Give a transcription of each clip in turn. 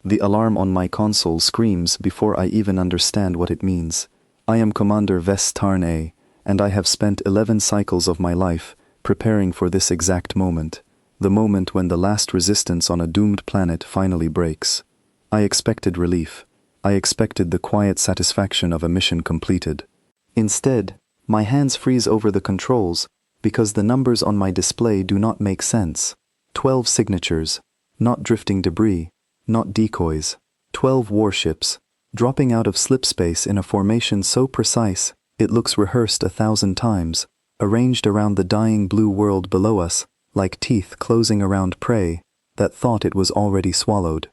The alarm on my console screams before I even understand what it means. I am Commander Ves Tarn, and I have spent 11 cycles of my life preparing for this exact moment, the moment when the last resistance on a doomed planet finally breaks. I expected relief. I expected the quiet satisfaction of a mission completed. Instead, my hands freeze over the controls because the numbers on my display do not make sense. 12 signatures, not drifting debris, not decoys. 12 warships, dropping out of slipspace in a formation so precise it looks rehearsed 1,000 times, arranged around the dying blue world below us, like teeth closing around prey that thought it was already swallowed.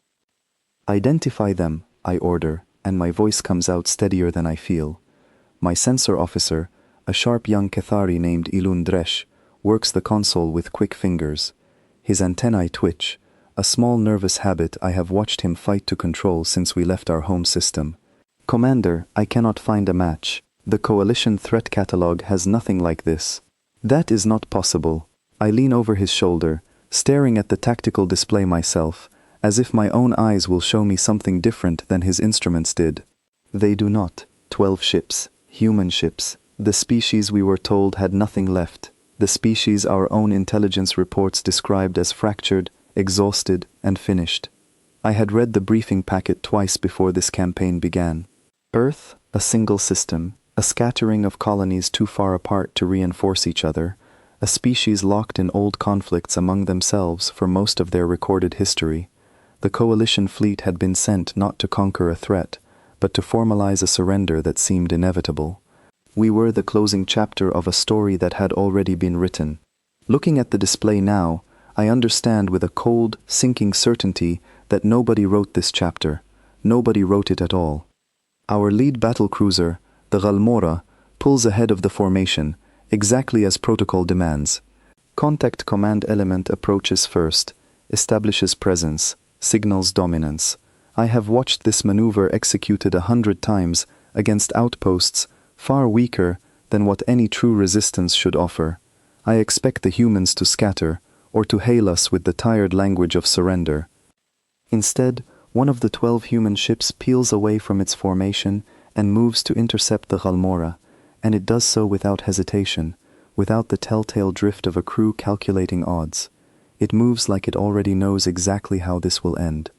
Identify them, I order, and my voice comes out steadier than I feel. My sensor officer, a sharp young Cathari named Ilun Dresh, works the console with quick fingers. His antennae twitch, a small nervous habit I have watched him fight to control since we left our home system. Commander, I cannot find a match. The Coalition threat catalog has nothing like this. That is not possible. I lean over his shoulder, staring at the tactical display myself, as if my own eyes will show me something different than his instruments did. They do not. 12 ships, human ships, the species we were told had nothing left, the species our own intelligence reports described as fractured, exhausted, and finished. I had read the briefing packet twice before this campaign began. Earth, a single system, a scattering of colonies too far apart to reinforce each other, a species locked in old conflicts among themselves for most of their recorded history. The Coalition fleet had been sent not to conquer a threat, but to formalize a surrender that seemed inevitable. We were the closing chapter of a story that had already been written. Looking at the display now, I understand with a cold, sinking certainty that nobody wrote this chapter. Nobody wrote it at all. Our lead battlecruiser, the Galmora, pulls ahead of the formation, exactly as protocol demands. Contact command element approaches first, establishes presence, signals dominance. I have watched this maneuver executed 100 times against outposts far weaker than what any true resistance should offer. I expect the humans to scatter, or to hail us with the tired language of surrender. Instead, one of the 12 human ships peels away from its formation and moves to intercept the Galmora, and it does so without hesitation, without the telltale drift of a crew calculating odds. It moves like it already knows exactly how this will end.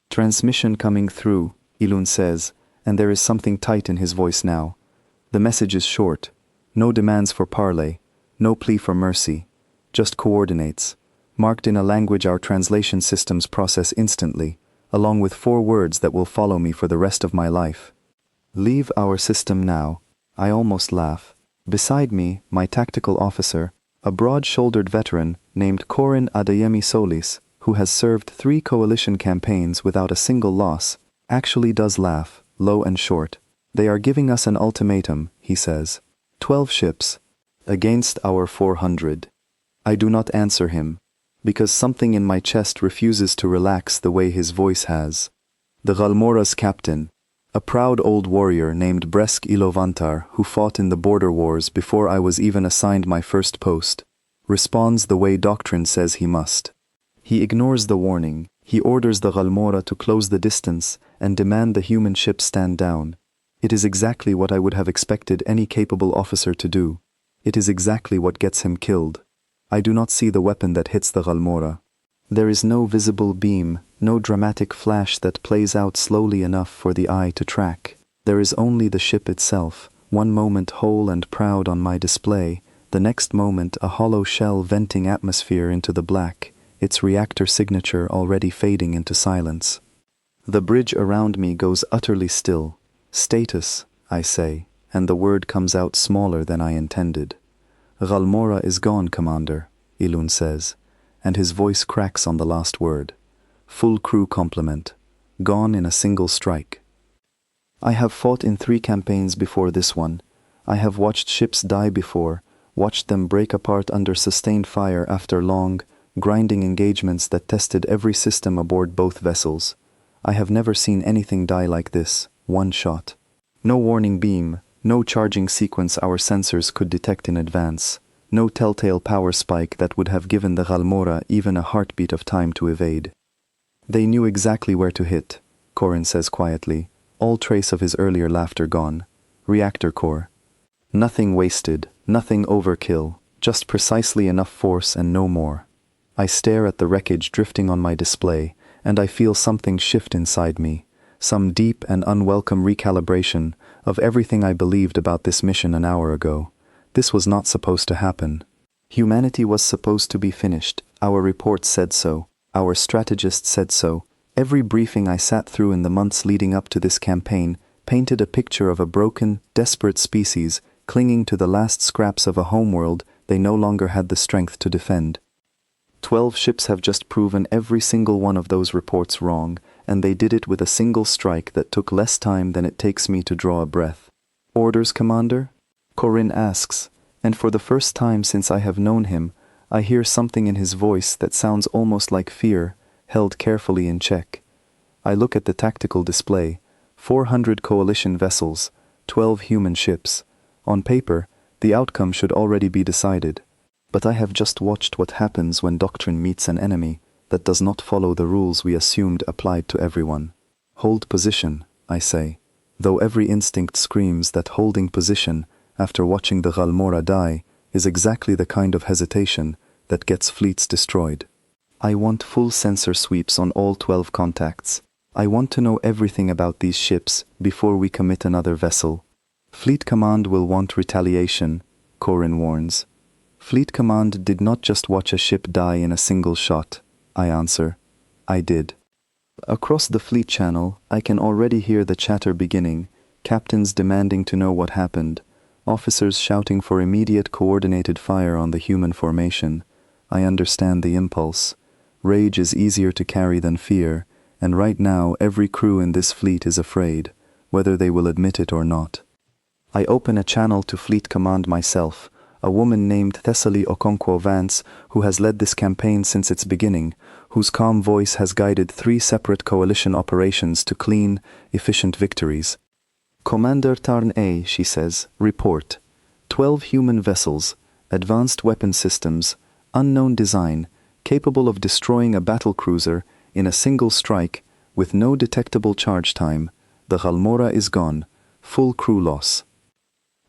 Transmission coming through, Ilun says, and there is something tight in his voice now. The message is short. No demands for parley, no plea for mercy, just coordinates, marked in a language our translation systems process instantly, along with 4 words that will follow me for the rest of my life. Leave our system now. I almost laugh. Beside me, my tactical officer, a broad-shouldered veteran named Corin Adeyemi Solis, who has served 3 coalition campaigns without a single loss, actually does laugh, low and short. They are giving us an ultimatum, he says. 12 ships, against our 400. I do not answer him, because something in my chest refuses to relax the way his voice has. The Galmora's captain, a proud old warrior named Bresk Ilovantar, who fought in the border wars before I was even assigned my first post, responds the way doctrine says he must. He ignores the warning. He orders the Galmora to close the distance and demand the human ship stand down. It is exactly what I would have expected any capable officer to do. It is exactly what gets him killed. I do not see the weapon that hits the Galmora. There is no visible beam, no dramatic flash that plays out slowly enough for the eye to track. There is only the ship itself, one moment whole and proud on my display, the next moment a hollow shell venting atmosphere into the black, its reactor signature already fading into silence. The bridge around me goes utterly still. Status, I say, and the word comes out smaller than I intended. Galmora is gone, Commander, Ilun says, and his voice cracks on the last word. Full crew complement. Gone in a single strike. I have fought in 3 campaigns before this one. I have watched ships die before, watched them break apart under sustained fire after long, grinding engagements that tested every system aboard both vessels. I have never seen anything die like this, one shot. No warning beam, no charging sequence our sensors could detect in advance, no telltale power spike that would have given the Galmora even a heartbeat of time to evade. They knew exactly where to hit, Corin says quietly, all trace of his earlier laughter gone. Reactor core. Nothing wasted, nothing overkill, just precisely enough force and no more. I stare at the wreckage drifting on my display, and I feel something shift inside me, some deep and unwelcome recalibration of everything I believed about this mission an hour ago. This was not supposed to happen. Humanity was supposed to be finished. Our reports said so. Our strategists said so. Every briefing I sat through in the months leading up to this campaign painted a picture of a broken, desperate species clinging to the last scraps of a homeworld they no longer had the strength to defend. 12 ships have just proven every single one of those reports wrong, and they did it with a single strike that took less time than it takes me to draw a breath. Orders, Commander? Corin asks, and for the first time since I have known him, I hear something in his voice that sounds almost like fear, held carefully in check. I look at the tactical display, 400 coalition vessels, 12 human ships. On paper, the outcome should already be decided. But I have just watched what happens when doctrine meets an enemy that does not follow the rules we assumed applied to everyone. Hold position, I say, though every instinct screams that holding position after watching the Ghalmora die is exactly the kind of hesitation that gets fleets destroyed. I want full sensor sweeps on all 12 contacts. I want to know everything about these ships before we commit another vessel. Fleet Command will want retaliation, Corin warns. Fleet Command did not just watch a ship die in a single shot, I answer. I did. Across the fleet channel, I can already hear the chatter beginning, captains demanding to know what happened, officers shouting for immediate coordinated fire on the human formation. I understand the impulse. Rage is easier to carry than fear, and right now every crew in this fleet is afraid, whether they will admit it or not. I open a channel to Fleet Command myself, a woman named Thessaly Okonkwo Vance, who has led this campaign since its beginning, whose calm voice has guided 3 separate coalition operations to clean, efficient victories. Commander Tarn A, she says, report. 12 human vessels, advanced weapon systems, unknown design, capable of destroying a battlecruiser in a single strike with no detectable charge time. The Ghalmora is gone, full crew loss.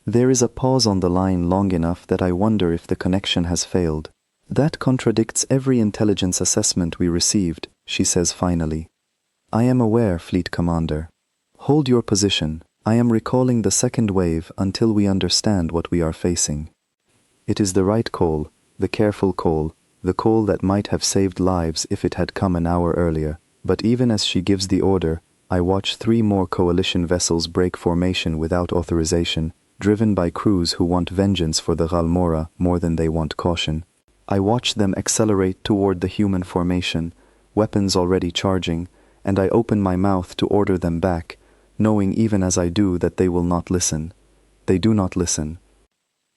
There is a pause on the line long enough that I wonder if the connection has failed. That contradicts every intelligence assessment we received, she says finally. I am aware, Fleet Commander. Hold your position. I am recalling the second wave until we understand what we are facing. It is the right call, the careful call, the call that might have saved lives if it had come an hour earlier. But even as she gives the order, I watch 3 more coalition vessels break formation without authorization, driven by crews who want vengeance for the Ghalmora more than they want caution. I watch them accelerate toward the human formation, weapons already charging, and I open my mouth to order them back, knowing even as I do that they will not listen. They do not listen.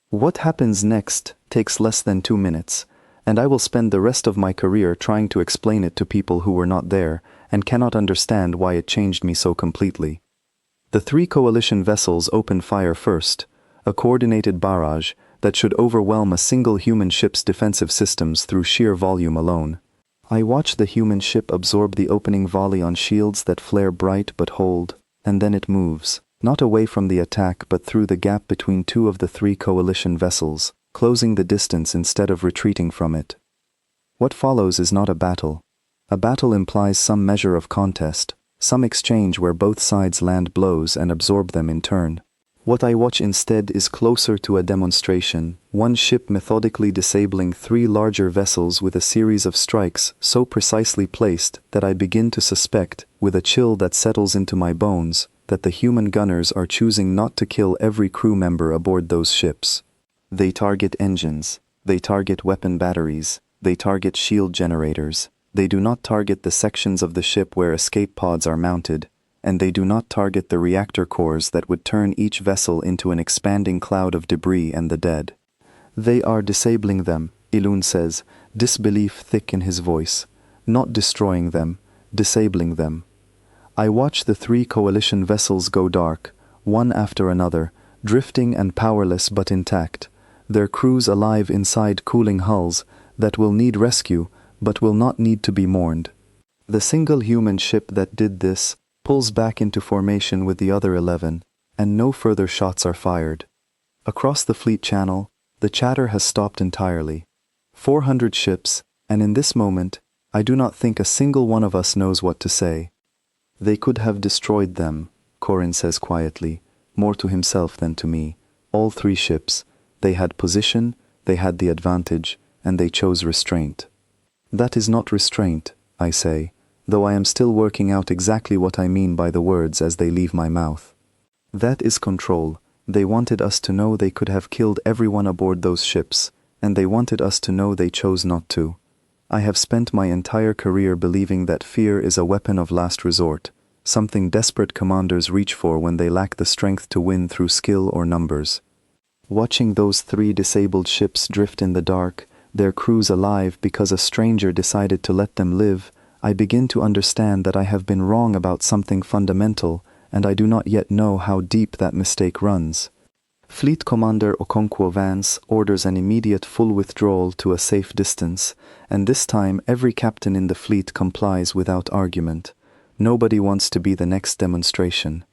What happens next takes less than 2 minutes, and I will spend the rest of my career trying to explain it to people who were not there and cannot understand why it changed me so completely. The 3 coalition vessels open fire first, a coordinated barrage that should overwhelm a single human ship's defensive systems through sheer volume alone. I watch the human ship absorb the opening volley on shields that flare bright but hold, and then it moves, not away from the attack but through the gap between 2 of the 3 coalition vessels, closing the distance instead of retreating from it. What follows is not a battle. A battle implies some measure of contest, some exchange where both sides land blows and absorb them in turn. What I watch instead is closer to a demonstration, one ship methodically disabling 3 larger vessels with a series of strikes so precisely placed that I begin to suspect, with a chill that settles into my bones, that the human gunners are choosing not to kill every crew member aboard those ships. They target engines, they target weapon batteries, they target shield generators. They do not target the sections of the ship where escape pods are mounted, and they do not target the reactor cores that would turn each vessel into an expanding cloud of debris and the dead. They are disabling them, Ilun says, disbelief thick in his voice. Not destroying them, disabling them. I watch the 3 coalition vessels go dark, one after another, drifting and powerless but intact, their crews alive inside cooling hulls that will need rescue but will not need to be mourned. The single human ship that did this pulls back into formation with the other 11, and no further shots are fired. Across the fleet channel, the chatter has stopped entirely. 400 ships, and in this moment, I do not think a single one of us knows what to say. They could have destroyed them, Corin says quietly, more to himself than to me. All 3 ships. They had position, they had the advantage, and they chose restraint. That is not restraint, I say, though I am still working out exactly what I mean by the words as they leave my mouth. That is control. They wanted us to know they could have killed everyone aboard those ships, and they wanted us to know they chose not to. I have spent my entire career believing that fear is a weapon of last resort, something desperate commanders reach for when they lack the strength to win through skill or numbers. Watching those 3 disabled ships drift in the dark, their crews alive because a stranger decided to let them live, I begin to understand that I have been wrong about something fundamental, and I do not yet know how deep that mistake runs. Fleet Commander Okonkwo Vance orders an immediate full withdrawal to a safe distance, and this time every captain in the fleet complies without argument. Nobody wants to be the next demonstration.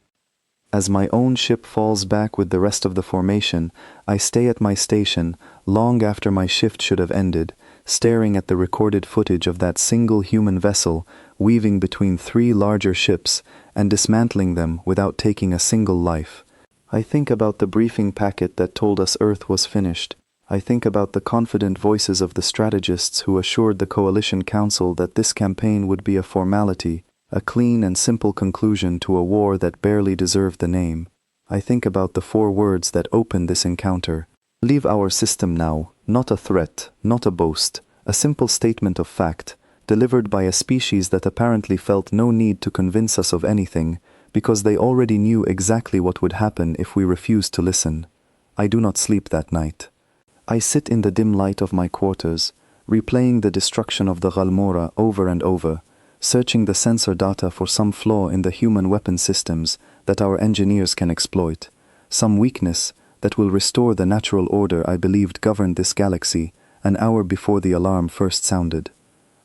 As my own ship falls back with the rest of the formation, I stay at my station long after my shift should have ended, staring at the recorded footage of that single human vessel weaving between 3 larger ships and dismantling them without taking a single life. I think about the briefing packet that told us Earth was finished. I think about the confident voices of the strategists who assured the Coalition Council that this campaign would be a formality, a clean and simple conclusion to a war that barely deserved the name. I think about the 4 words that opened this encounter. Leave our system now, not a threat, not a boast, a simple statement of fact, delivered by a species that apparently felt no need to convince us of anything, because they already knew exactly what would happen if we refused to listen. I do not sleep that night. I sit in the dim light of my quarters, replaying the destruction of the Ghalmora over and over, searching the sensor data for some flaw in the human weapon systems that our engineers can exploit, some weakness that will restore the natural order I believed governed this galaxy an hour before the alarm first sounded.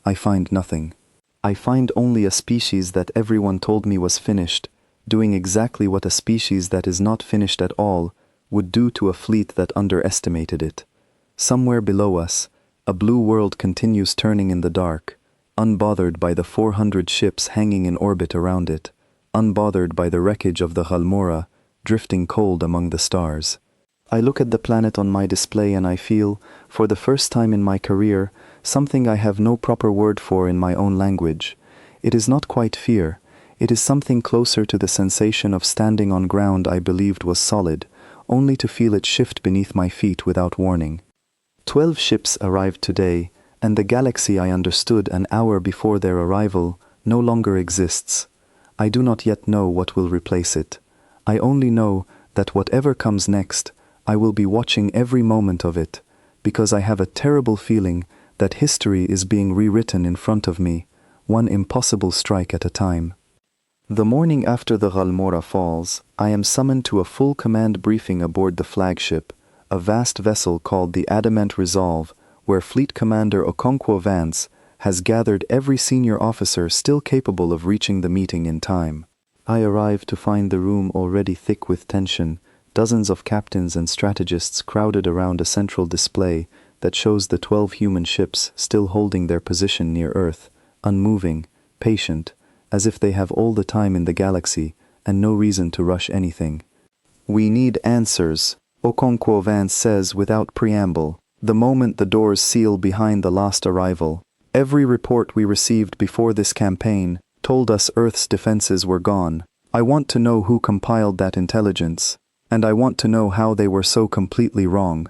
I find nothing. I find only a species that everyone told me was finished, doing exactly what a species that is not finished at all would do to a fleet that underestimated it. Somewhere below us, a blue world continues turning in the dark, unbothered by the 400 ships hanging in orbit around it, unbothered by the wreckage of the Ghalmora, drifting cold among the stars. I look at the planet on my display and I feel, for the first time in my career, something I have no proper word for in my own language. It is not quite fear. It is something closer to the sensation of standing on ground I believed was solid, only to feel it shift beneath my feet without warning. 12 ships arrived today, and the galaxy I understood an hour before their arrival no longer exists. I do not yet know what will replace it. I only know that whatever comes next, I will be watching every moment of it, because I have a terrible feeling that history is being rewritten in front of me, one impossible strike at a time. The morning after the Ghalmora falls, I am summoned to a full command briefing aboard the flagship, a vast vessel called the Adamant Resolve, where Fleet Commander Okonkwo Vance has gathered every senior officer still capable of reaching the meeting in time. I arrive to find the room already thick with tension, dozens of captains and strategists crowded around a central display that shows the 12 human ships still holding their position near Earth, unmoving, patient, as if they have all the time in the galaxy and no reason to rush anything. We need answers, Okonkwo Vance says without preamble, the moment the doors seal behind the last arrival. Every report we received before this campaign told us Earth's defenses were gone. I want to know who compiled that intelligence, and I want to know how they were so completely wrong.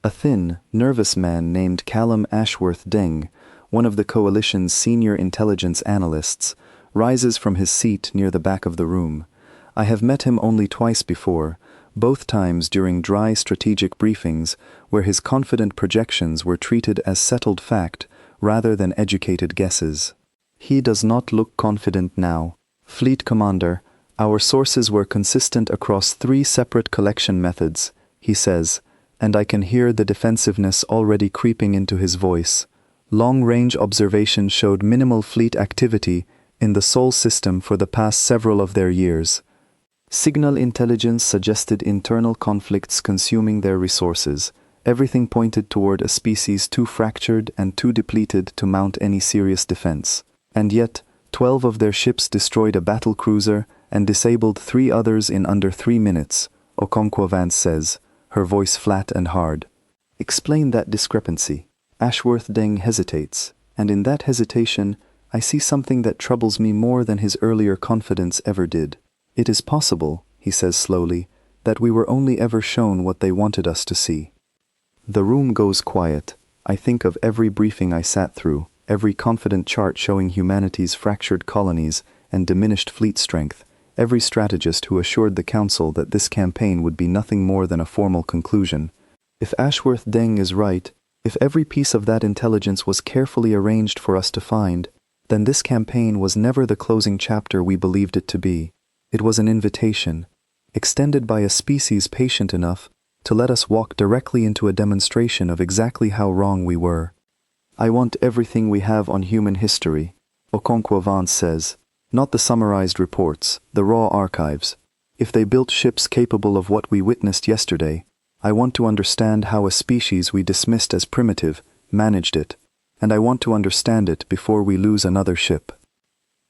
A thin, nervous man named Callum Ashworth Deng, one of the Coalition's senior intelligence analysts, rises from his seat near the back of the room. I have met him only twice before, both times during dry strategic briefings where his confident projections were treated as settled fact rather than educated guesses. He does not look confident now. Fleet Commander, our sources were consistent across 3 separate collection methods, he says, and I can hear the defensiveness already creeping into his voice. Long-range observation showed minimal fleet activity in the Sol system for the past several of their years. Signal intelligence suggested internal conflicts consuming their resources. Everything pointed toward a species too fractured and too depleted to mount any serious defense. And yet, 12 of their ships destroyed a battle cruiser and disabled 3 others in under 3 minutes, Okonkwo Vance says, her voice flat and hard. Explain that discrepancy. Ashworth Deng hesitates, and in that hesitation, I see something that troubles me more than his earlier confidence ever did. It is possible, he says slowly, that we were only ever shown what they wanted us to see. The room goes quiet. I think of every briefing I sat through, every confident chart showing humanity's fractured colonies and diminished fleet strength, every strategist who assured the Council that this campaign would be nothing more than a formal conclusion. If Ashworth Deng is right, if every piece of that intelligence was carefully arranged for us to find, then this campaign was never the closing chapter we believed it to be. It was an invitation, extended by a species patient enough to let us walk directly into a demonstration of exactly how wrong we were. I want everything we have on human history, Okonkwo Vance says, not the summarized reports, the raw archives. If they built ships capable of what we witnessed yesterday, I want to understand how a species we dismissed as primitive managed it, and I want to understand it before we lose another ship.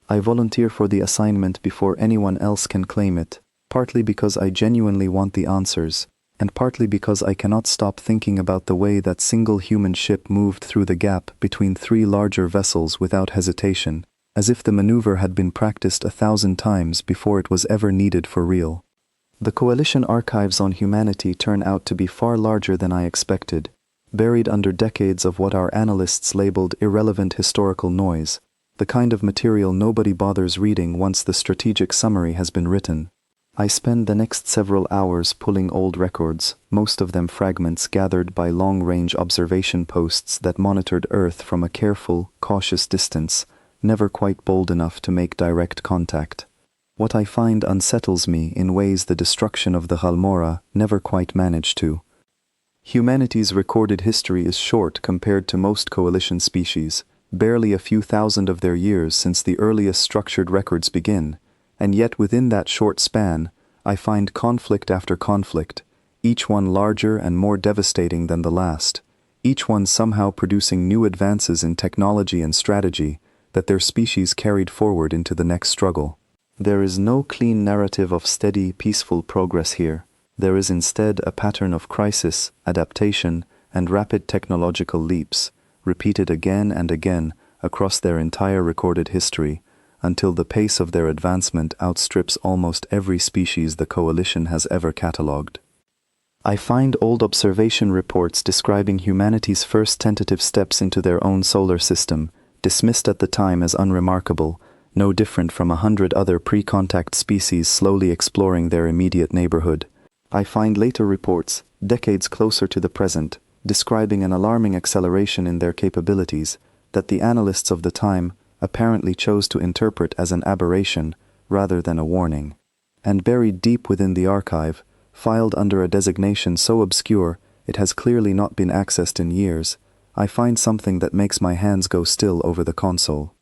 I volunteer for the assignment before anyone else can claim it, partly because I genuinely want the answers, and partly because I cannot stop thinking about the way that single human ship moved through the gap between 3 larger vessels without hesitation, as if the maneuver had been practiced 1,000 times before it was ever needed for real. The Coalition archives on humanity turn out to be far larger than I expected, buried under decades of what our analysts labeled irrelevant historical noise, the kind of material nobody bothers reading once the strategic summary has been written. I spend the next several hours pulling old records, most of them fragments gathered by long-range observation posts that monitored Earth from a careful, cautious distance, never quite bold enough to make direct contact. What I find unsettles me in ways the destruction of the Halmora never quite managed to. Humanity's recorded history is short compared to most coalition species, barely a few thousand of their years since the earliest structured records begin, and yet within that short span, I find conflict after conflict, each one larger and more devastating than the last, each one somehow producing new advances in technology and strategy that their species carried forward into the next struggle. There is no clean narrative of steady, peaceful progress here. There is instead a pattern of crisis, adaptation, and rapid technological leaps, repeated again and again across their entire recorded history, until the pace of their advancement outstrips almost every species the Coalition has ever catalogued. I find old observation reports describing humanity's first tentative steps into their own solar system, dismissed at the time as unremarkable, no different from 100 other pre-contact species slowly exploring their immediate neighborhood. I find later reports, decades closer to the present, describing an alarming acceleration in their capabilities that the analysts of the time apparently chose to interpret as an aberration rather than a warning. And buried deep within the archive, filed under a designation so obscure it has clearly not been accessed in years, I find something that makes my hands go still over the console.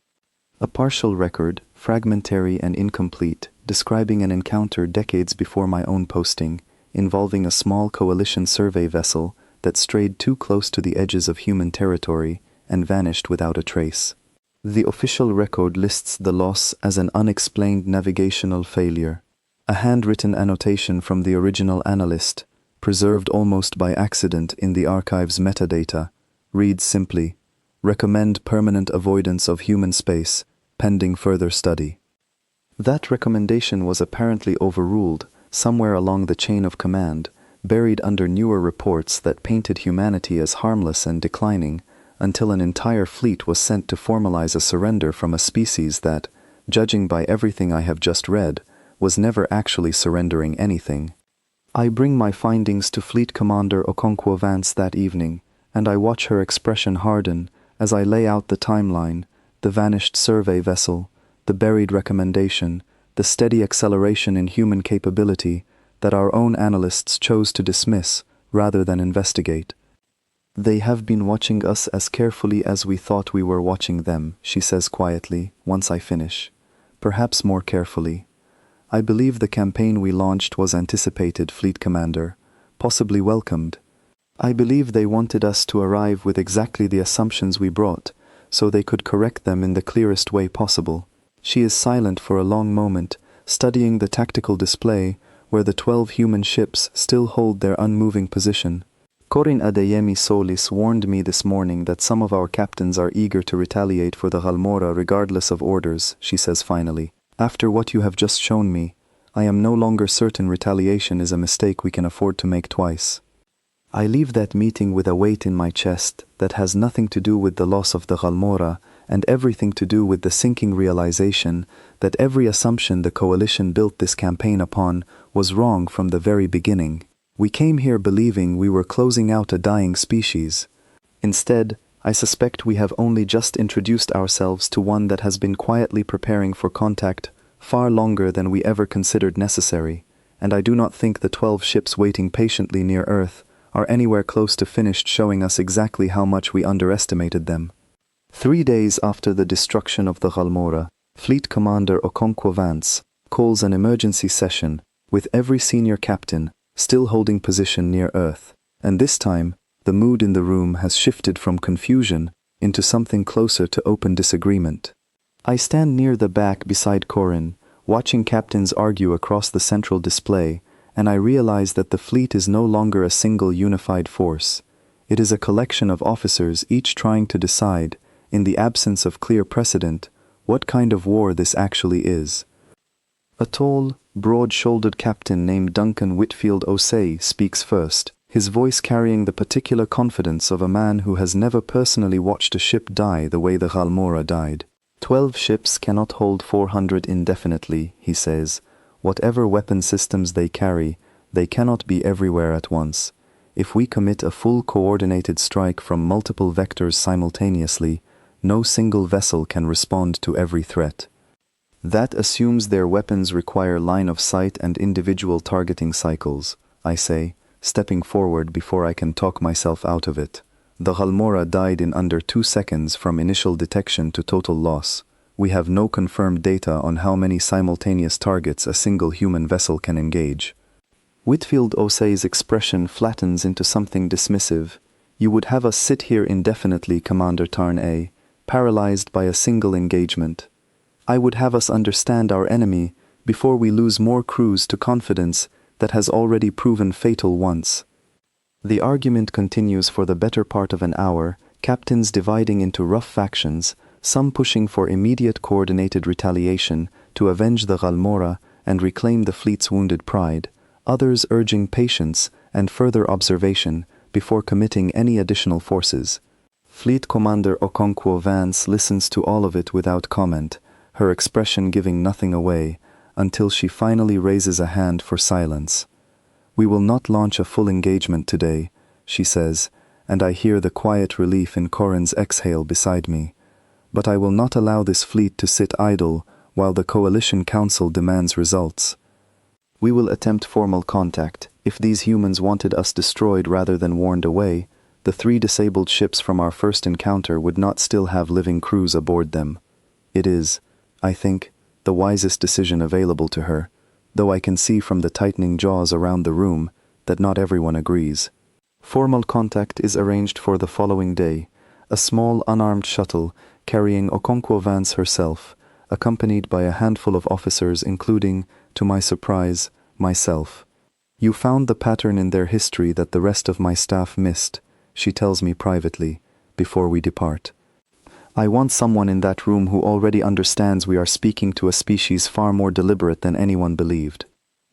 A partial record, fragmentary and incomplete, describing an encounter decades before my own posting, involving a small coalition survey vessel that strayed too close to the edges of human territory and vanished without a trace. The official record lists the loss as an unexplained navigational failure. A handwritten annotation from the original analyst, preserved almost by accident in the archive's metadata, reads simply, "Recommend permanent avoidance of human space, pending further study." That recommendation was apparently overruled somewhere along the chain of command, buried under newer reports that painted humanity as harmless and declining, until an entire fleet was sent to formalize a surrender from a species that, judging by everything I have just read, was never actually surrendering anything. I bring my findings to Fleet Commander Okonkwo Vance that evening, and I watch her expression harden as I lay out the timeline, the vanished survey vessel, the buried recommendation, the steady acceleration in human capability that our own analysts chose to dismiss rather than investigate. They have been watching us as carefully as we thought we were watching them, she says quietly, once I finish. Perhaps more carefully. I believe the campaign we launched was anticipated, Fleet Commander, possibly welcomed. I believe they wanted us to arrive with exactly the assumptions we brought, so they could correct them in the clearest way possible. She is silent for a long moment, studying the tactical display, where the 12 human ships still hold their unmoving position. Corin Adeyemi Solis warned me this morning that some of our captains are eager to retaliate for the Ghalmora regardless of orders, she says finally. After what you have just shown me, I am no longer certain retaliation is a mistake we can afford to make twice. I leave that meeting with a weight in my chest that has nothing to do with the loss of the Ghalmora and everything to do with the sinking realization that every assumption the coalition built this campaign upon was wrong from the very beginning. We came here believing we were closing out a dying species. Instead, I suspect we have only just introduced ourselves to one that has been quietly preparing for contact far longer than we ever considered necessary, and I do not think the 12 ships waiting patiently near Earth are anywhere close to finished showing us exactly how much we underestimated them. 3 days after the destruction of the Ghalmora, Fleet Commander Okonkwo Vance calls an emergency session with every senior captain still holding position near Earth, and this time the mood in the room has shifted from confusion into something closer to open disagreement. I stand near the back beside Corin, watching captains argue across the central display, and I realize that the fleet is no longer a single unified force. It is a collection of officers each trying to decide, in the absence of clear precedent, what kind of war this actually is. A tall, broad-shouldered captain named Duncan Whitfield Osei speaks first, his voice carrying the particular confidence of a man who has never personally watched a ship die the way the Ghalmora died. 12 ships cannot hold 400 indefinitely, he says. Whatever weapon systems they carry, they cannot be everywhere at once. If we commit a full coordinated strike from multiple vectors simultaneously, no single vessel can respond to every threat. That assumes their weapons require line of sight and individual targeting cycles, I say, stepping forward before I can talk myself out of it. The Ghalmora died in under 2 seconds from initial detection to total loss. We have no confirmed data on how many simultaneous targets a single human vessel can engage. Whitfield Osei's expression flattens into something dismissive. You would have us sit here indefinitely, Commander Tarn A, paralyzed by a single engagement. I would have us understand our enemy before we lose more crews to confidence that has already proven fatal once. The argument continues for the better part of an hour, captains dividing into rough factions, some pushing for immediate coordinated retaliation to avenge the Ghalmora and reclaim the fleet's wounded pride, others urging patience and further observation before committing any additional forces. Fleet Commander Okonkwo Vance listens to all of it without comment, her expression giving nothing away, until she finally raises a hand for silence. We will not launch a full engagement today, she says, and I hear the quiet relief in Corin's exhale beside me. But I will not allow this fleet to sit idle while the Coalition Council demands results. We will attempt formal contact. If these humans wanted us destroyed rather than warned away, the 3 disabled ships from our first encounter would not still have living crews aboard them. It is, I think, the wisest decision available to her, though I can see from the tightening jaws around the room that not everyone agrees. Formal contact is arranged for the following day, a small unarmed shuttle carrying Okonkwo Vance herself, accompanied by a handful of officers including, to my surprise, myself. You found the pattern in their history that the rest of my staff missed, she tells me privately, before we depart. I want someone in that room who already understands we are speaking to a species far more deliberate than anyone believed.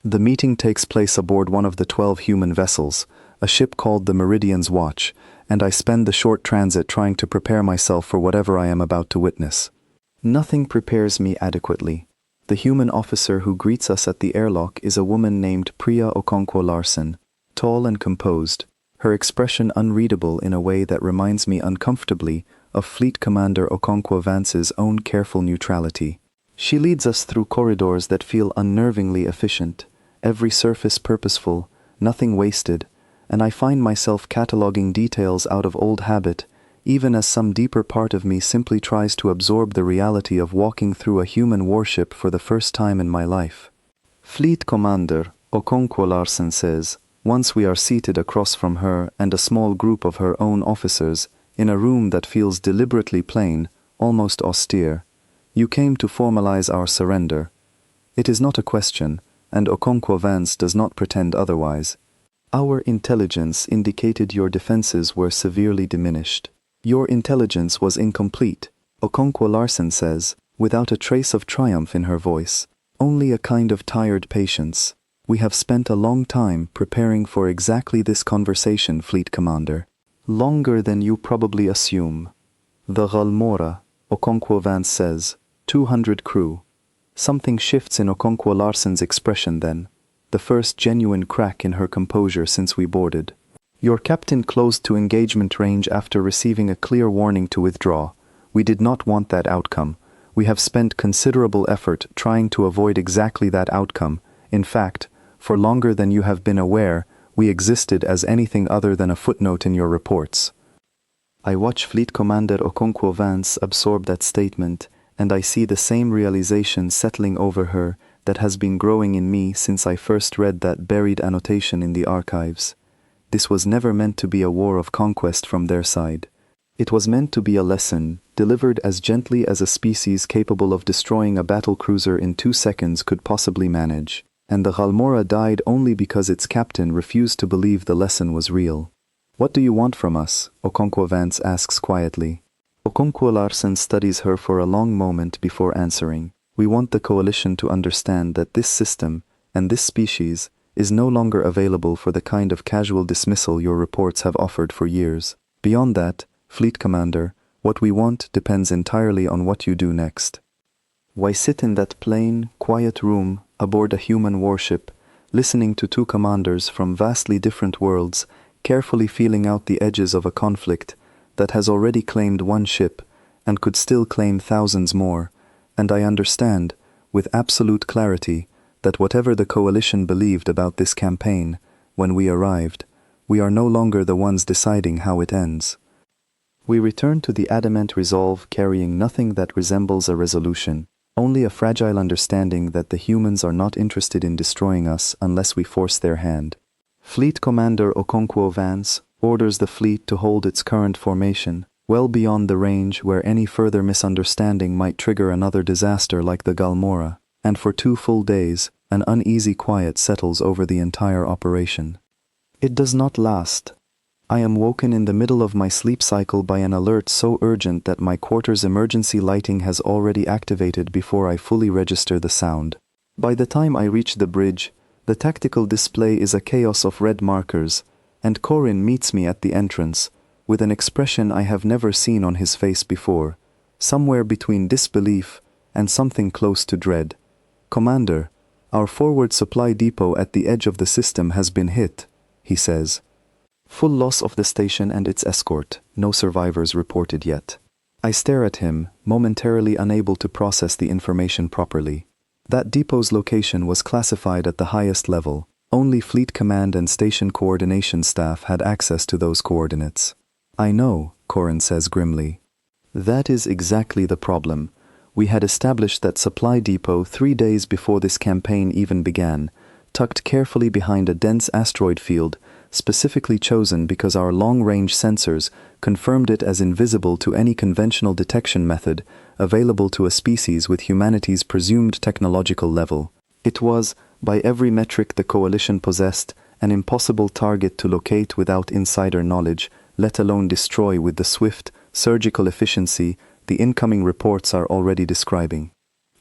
The meeting takes place aboard one of the 12 human vessels, a ship called the Meridian's Watch, and I spend the short transit trying to prepare myself for whatever I am about to witness. Nothing prepares me adequately. The human officer who greets us at the airlock is a woman named Priya Okonkwo Larson, tall and composed, her expression unreadable in a way that reminds me uncomfortably of Fleet Commander Okonkwo Vance's own careful neutrality. She leads us through corridors that feel unnervingly efficient, every surface purposeful, nothing wasted, and I find myself cataloging details out of old habit, even as some deeper part of me simply tries to absorb the reality of walking through a human warship for the first time in my life. Fleet Commander Okonkwo Larsen says, once we are seated across from her and a small group of her own officers, in a room that feels deliberately plain, almost austere, you came to formalize our surrender. It is not a question, and Okonkwo Vance does not pretend otherwise. Our intelligence indicated your defenses were severely diminished. Your intelligence was incomplete, Okonkwo Larsen says, without a trace of triumph in her voice, only a kind of tired patience. We have spent a long time preparing for exactly this conversation, Fleet Commander. Longer than you probably assume. The Galmora, Okonkwo Vance says, 200 crew. Something shifts in Okonkwo Larsen's expression then, the first genuine crack in her composure since we boarded. Your captain closed to engagement range after receiving a clear warning to withdraw. We did not want that outcome. We have spent considerable effort trying to avoid exactly that outcome. In fact, for longer than you have been aware, we existed as anything other than a footnote in your reports. I watch Fleet Commander Okonkwo Vance absorb that statement, and I see the same realization settling over her that has been growing in me since I first read that buried annotation in the archives. This was never meant to be a war of conquest from their side. It was meant to be a lesson, delivered as gently as a species capable of destroying a battlecruiser in 2 seconds could possibly manage. And the Galmora died only because its captain refused to believe the lesson was real. What do you want from us? Okonkwo Vance asks quietly. Okonkwo Larsen studies her for a long moment before answering. We want the coalition to understand that this system, and this species, is no longer available for the kind of casual dismissal your reports have offered for years. Beyond that, Fleet Commander, what we want depends entirely on what you do next. Why sit in that plain, quiet room aboard a human warship, listening to 2 commanders from vastly different worlds, carefully feeling out the edges of a conflict that has already claimed 1 ship and could still claim thousands more, and I understand, with absolute clarity, that whatever the coalition believed about this campaign, when we arrived, we are no longer the ones deciding how it ends. We return to the adamant resolve carrying nothing that resembles a resolution, only a fragile understanding that the humans are not interested in destroying us unless we force their hand. Fleet Commander Okonkwo Vance orders the fleet to hold its current formation, well beyond the range where any further misunderstanding might trigger another disaster like the Galmora, and for 2 full days, an uneasy quiet settles over the entire operation. It does not last. I am woken in the middle of my sleep cycle by an alert so urgent that my quarter's emergency lighting has already activated before I fully register the sound. By the time I reach the bridge, the tactical display is a chaos of red markers, and Corin meets me at the entrance, with an expression I have never seen on his face before, somewhere between disbelief and something close to dread. Commander, our forward supply depot at the edge of the system has been hit, he says. Full loss of the station and its escort, no survivors reported yet. I stare at him, momentarily unable to process the information properly. That depot's location was classified at the highest level. Only Fleet Command and Station Coordination staff had access to those coordinates. I know, Corin says grimly. That is exactly the problem. We had established that supply depot 3 days before this campaign even began, tucked carefully behind a dense asteroid field, specifically chosen because our long-range sensors confirmed it as invisible to any conventional detection method available to a species with humanity's presumed technological level. It was, by every metric the coalition possessed, an impossible target to locate without insider knowledge, let alone destroy with the swift, surgical efficiency the incoming reports are already describing.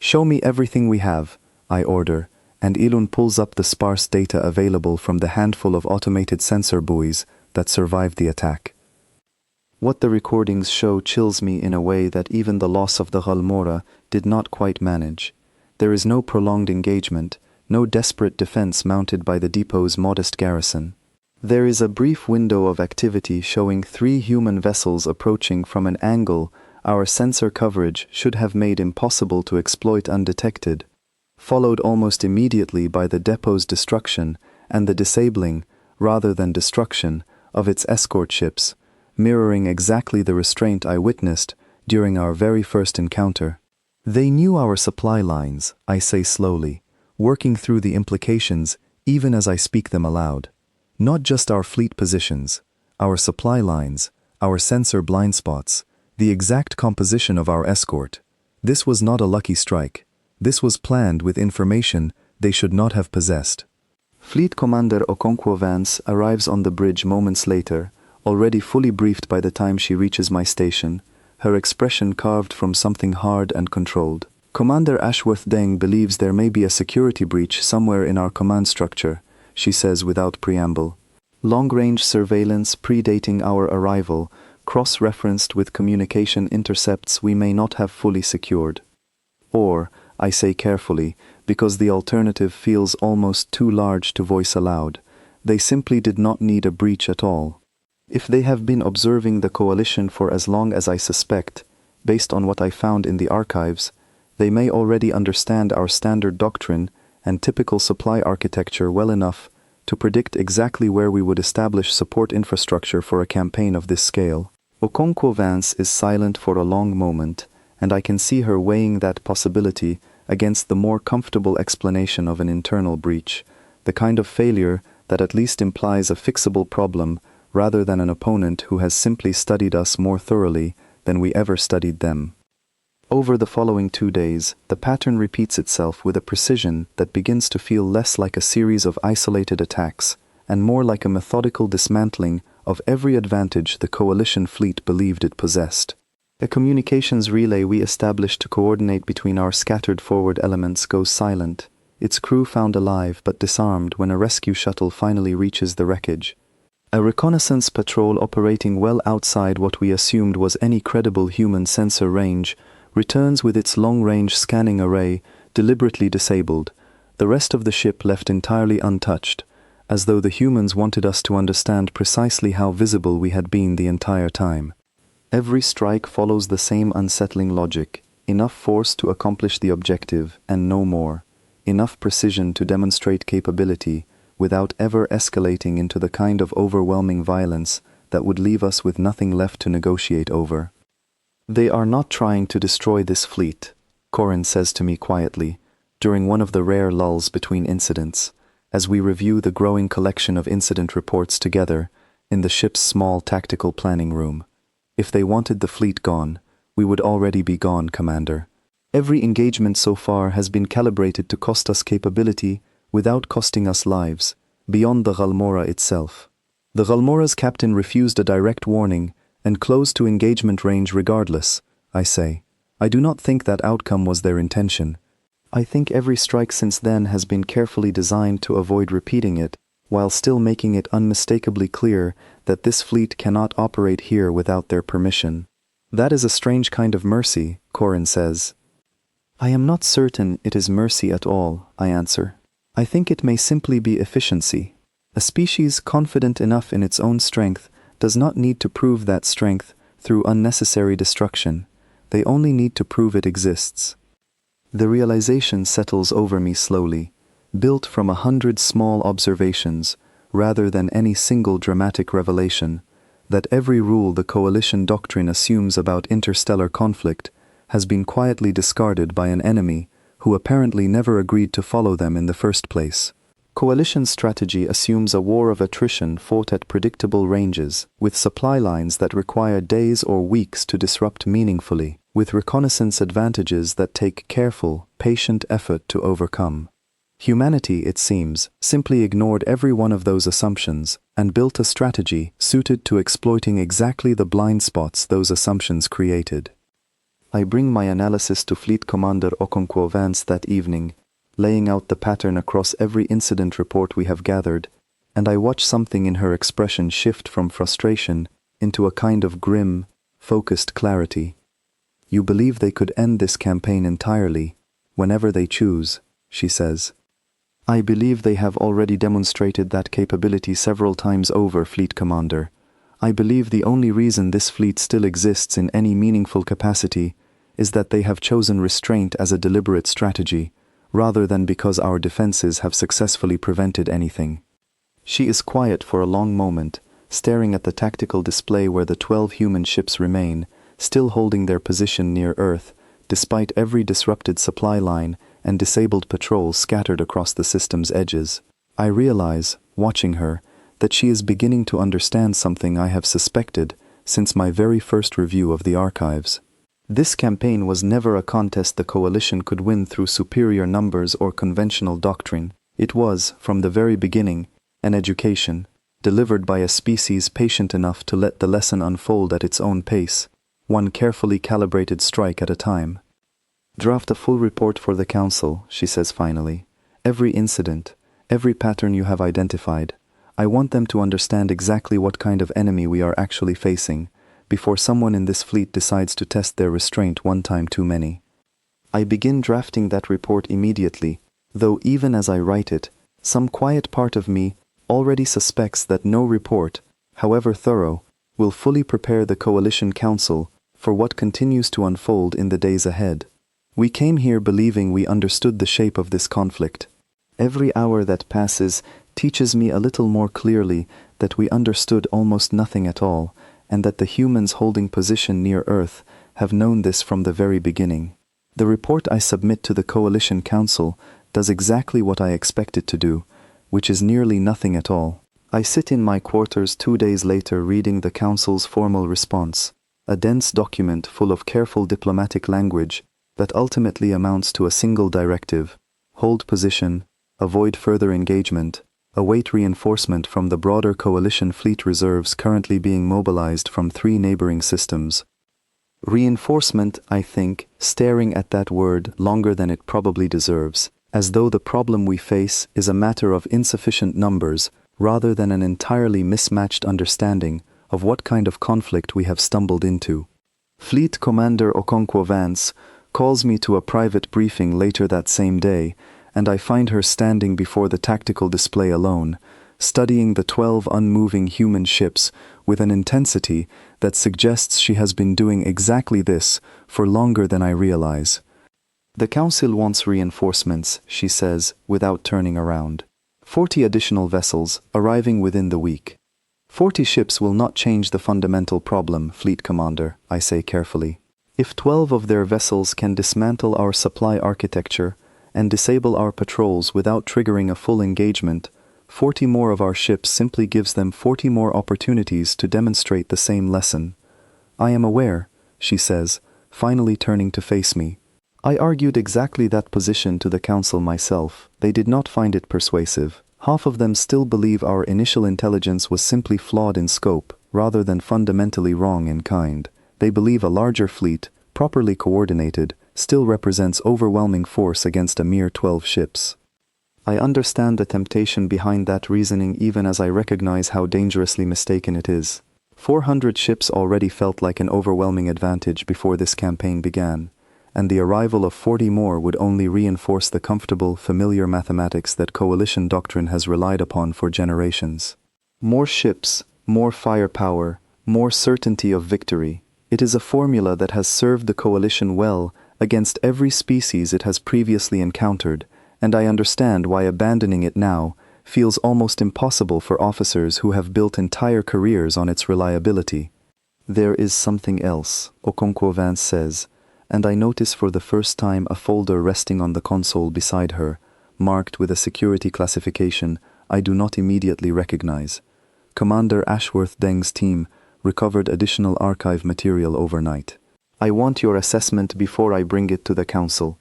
Show me everything we have, I order, and Ilun pulls up the sparse data available from the handful of automated sensor buoys that survived the attack. What the recordings show chills me in a way that even the loss of the Galmora did not quite manage. There is no prolonged engagement, no desperate defense mounted by the depot's modest garrison. There is a brief window of activity showing 3 human vessels approaching from an angle our sensor coverage should have made impossible to exploit undetected, followed almost immediately by the depot's destruction and the disabling, rather than destruction, of its escort ships, mirroring exactly the restraint I witnessed during our very first encounter. They knew our supply lines, I say slowly, working through the implications even as I speak them aloud. Not just our fleet positions, our supply lines, our sensor blind spots, the exact composition of our escort. This was not a lucky strike. This was planned with information they should not have possessed. Fleet Commander Okonkwo Vance arrives on the bridge moments later, already fully briefed by the time she reaches my station, her expression carved from something hard and controlled. Commander Ashworth Deng believes there may be a security breach somewhere in our command structure, she says without preamble. Long-range surveillance predating our arrival, cross-referenced with communication intercepts we may not have fully secured. Or, I say carefully, because the alternative feels almost too large to voice aloud, they simply did not need a breach at all. If they have been observing the coalition for as long as I suspect, based on what I found in the archives, they may already understand our standard doctrine and typical supply architecture well enough to predict exactly where we would establish support infrastructure for a campaign of this scale. Okonkwo Vance is silent for a long moment, and I can see her weighing that possibility against the more comfortable explanation of an internal breach, the kind of failure that at least implies a fixable problem rather than an opponent who has simply studied us more thoroughly than we ever studied them. Over the following 2 days, the pattern repeats itself with a precision that begins to feel less like a series of isolated attacks and more like a methodical dismantling of every advantage the coalition fleet believed it possessed. A communications relay we established to coordinate between our scattered forward elements goes silent, its crew found alive but disarmed when a rescue shuttle finally reaches the wreckage. A reconnaissance patrol operating well outside what we assumed was any credible human sensor range returns with its long-range scanning array deliberately disabled, the rest of the ship left entirely untouched, as though the humans wanted us to understand precisely how visible we had been the entire time. Every strike follows the same unsettling logic: enough force to accomplish the objective and no more, enough precision to demonstrate capability without ever escalating into the kind of overwhelming violence that would leave us with nothing left to negotiate over. They are not trying to destroy this fleet, Corin says to me quietly, during one of the rare lulls between incidents, as we review the growing collection of incident reports together in the ship's small tactical planning room. If they wanted the fleet gone, we would already be gone, Commander. Every engagement so far has been calibrated to cost us capability without costing us lives, beyond the Ghalmora itself. The Ghalmora's captain refused a direct warning and closed to engagement range regardless, I say. I do not think that outcome was their intention. I think every strike since then has been carefully designed to avoid repeating it, while still making it unmistakably clear that this fleet cannot operate here without their permission. That is a strange kind of mercy, Corin says. I am not certain it is mercy at all, I answer. I think it may simply be efficiency. A species confident enough in its own strength does not need to prove that strength through unnecessary destruction. They only need to prove it exists. The realization settles over me slowly, built from 100 small observations, rather than any single dramatic revelation, that every rule the coalition doctrine assumes about interstellar conflict has been quietly discarded by an enemy who apparently never agreed to follow them in the first place. Coalition strategy assumes a war of attrition fought at predictable ranges, with supply lines that require days or weeks to disrupt meaningfully, with reconnaissance advantages that take careful, patient effort to overcome. Humanity, it seems, simply ignored every one of those assumptions and built a strategy suited to exploiting exactly the blind spots those assumptions created. I bring my analysis to Fleet Commander Okonkwo Vance that evening, laying out the pattern across every incident report we have gathered, and I watch something in her expression shift from frustration into a kind of grim, focused clarity. You believe they could end this campaign entirely, whenever they choose, she says. I believe they have already demonstrated that capability several times over, Fleet Commander. I believe the only reason this fleet still exists in any meaningful capacity is that they have chosen restraint as a deliberate strategy, rather than because our defenses have successfully prevented anything. She is quiet for a long moment, staring at the tactical display where the 12 human ships remain, still holding their position near Earth, despite every disrupted supply line and disabled patrols scattered across the system's edges. I realize, watching her, that she is beginning to understand something I have suspected since my very first review of the archives. This campaign was never a contest the Coalition could win through superior numbers or conventional doctrine. It was, from the very beginning, an education, delivered by a species patient enough to let the lesson unfold at its own pace, one carefully calibrated strike at a time. Draft a full report for the Council, she says finally. Every incident, every pattern you have identified. I want them to understand exactly what kind of enemy we are actually facing, before someone in this fleet decides to test their restraint one time too many. I begin drafting that report immediately, though even as I write it, some quiet part of me already suspects that no report, however thorough, will fully prepare the Coalition Council for what continues to unfold in the days ahead. We came here believing we understood the shape of this conflict. Every hour that passes teaches me a little more clearly that we understood almost nothing at all, and that the humans holding position near Earth have known this from the very beginning. The report I submit to the Coalition Council does exactly what I expect it to do, which is nearly nothing at all. I sit in my quarters 2 days later reading the Council's formal response, a dense document full of careful diplomatic language that ultimately amounts to a single directive: hold position, avoid further engagement, await reinforcement from the broader Coalition fleet reserves currently being mobilized from 3 neighboring systems. Reinforcement, I think, staring at that word longer than it probably deserves, as though the problem we face is a matter of insufficient numbers rather than an entirely mismatched understanding of what kind of conflict we have stumbled into. Fleet Commander Okonkwo Vance calls me to a private briefing later that same day, and I find her standing before the tactical display alone, studying the 12 unmoving human ships with an intensity that suggests she has been doing exactly this for longer than I realize. The Council wants reinforcements, she says, without turning around. 40 additional vessels arriving within the week. 40 ships will not change the fundamental problem, Fleet Commander, I say carefully. If 12 of their vessels can dismantle our supply architecture and disable our patrols without triggering a full engagement, 40 more of our ships simply gives them 40 more opportunities to demonstrate the same lesson. I am aware, she says, finally turning to face me. I argued exactly that position to the Council myself. They did not find it persuasive. Half of them still believe our initial intelligence was simply flawed in scope, rather than fundamentally wrong in kind. They believe a larger fleet, properly coordinated, still represents overwhelming force against a mere 12 ships. I understand the temptation behind that reasoning even as I recognize how dangerously mistaken it is. 400 ships already felt like an overwhelming advantage before this campaign began, and the arrival of 40 more would only reinforce the comfortable, familiar mathematics that Coalition doctrine has relied upon for generations. More ships, more firepower, more certainty of victory. It is a formula that has served the Coalition well against every species it has previously encountered, and I understand why abandoning it now feels almost impossible for officers who have built entire careers on its reliability. There is something else, Okonkwo Vance says, and I notice for the first time a folder resting on the console beside her, marked with a security classification I do not immediately recognize. Commander Ashworth Deng's team recovered additional archive material overnight. I want your assessment before I bring it to the Council.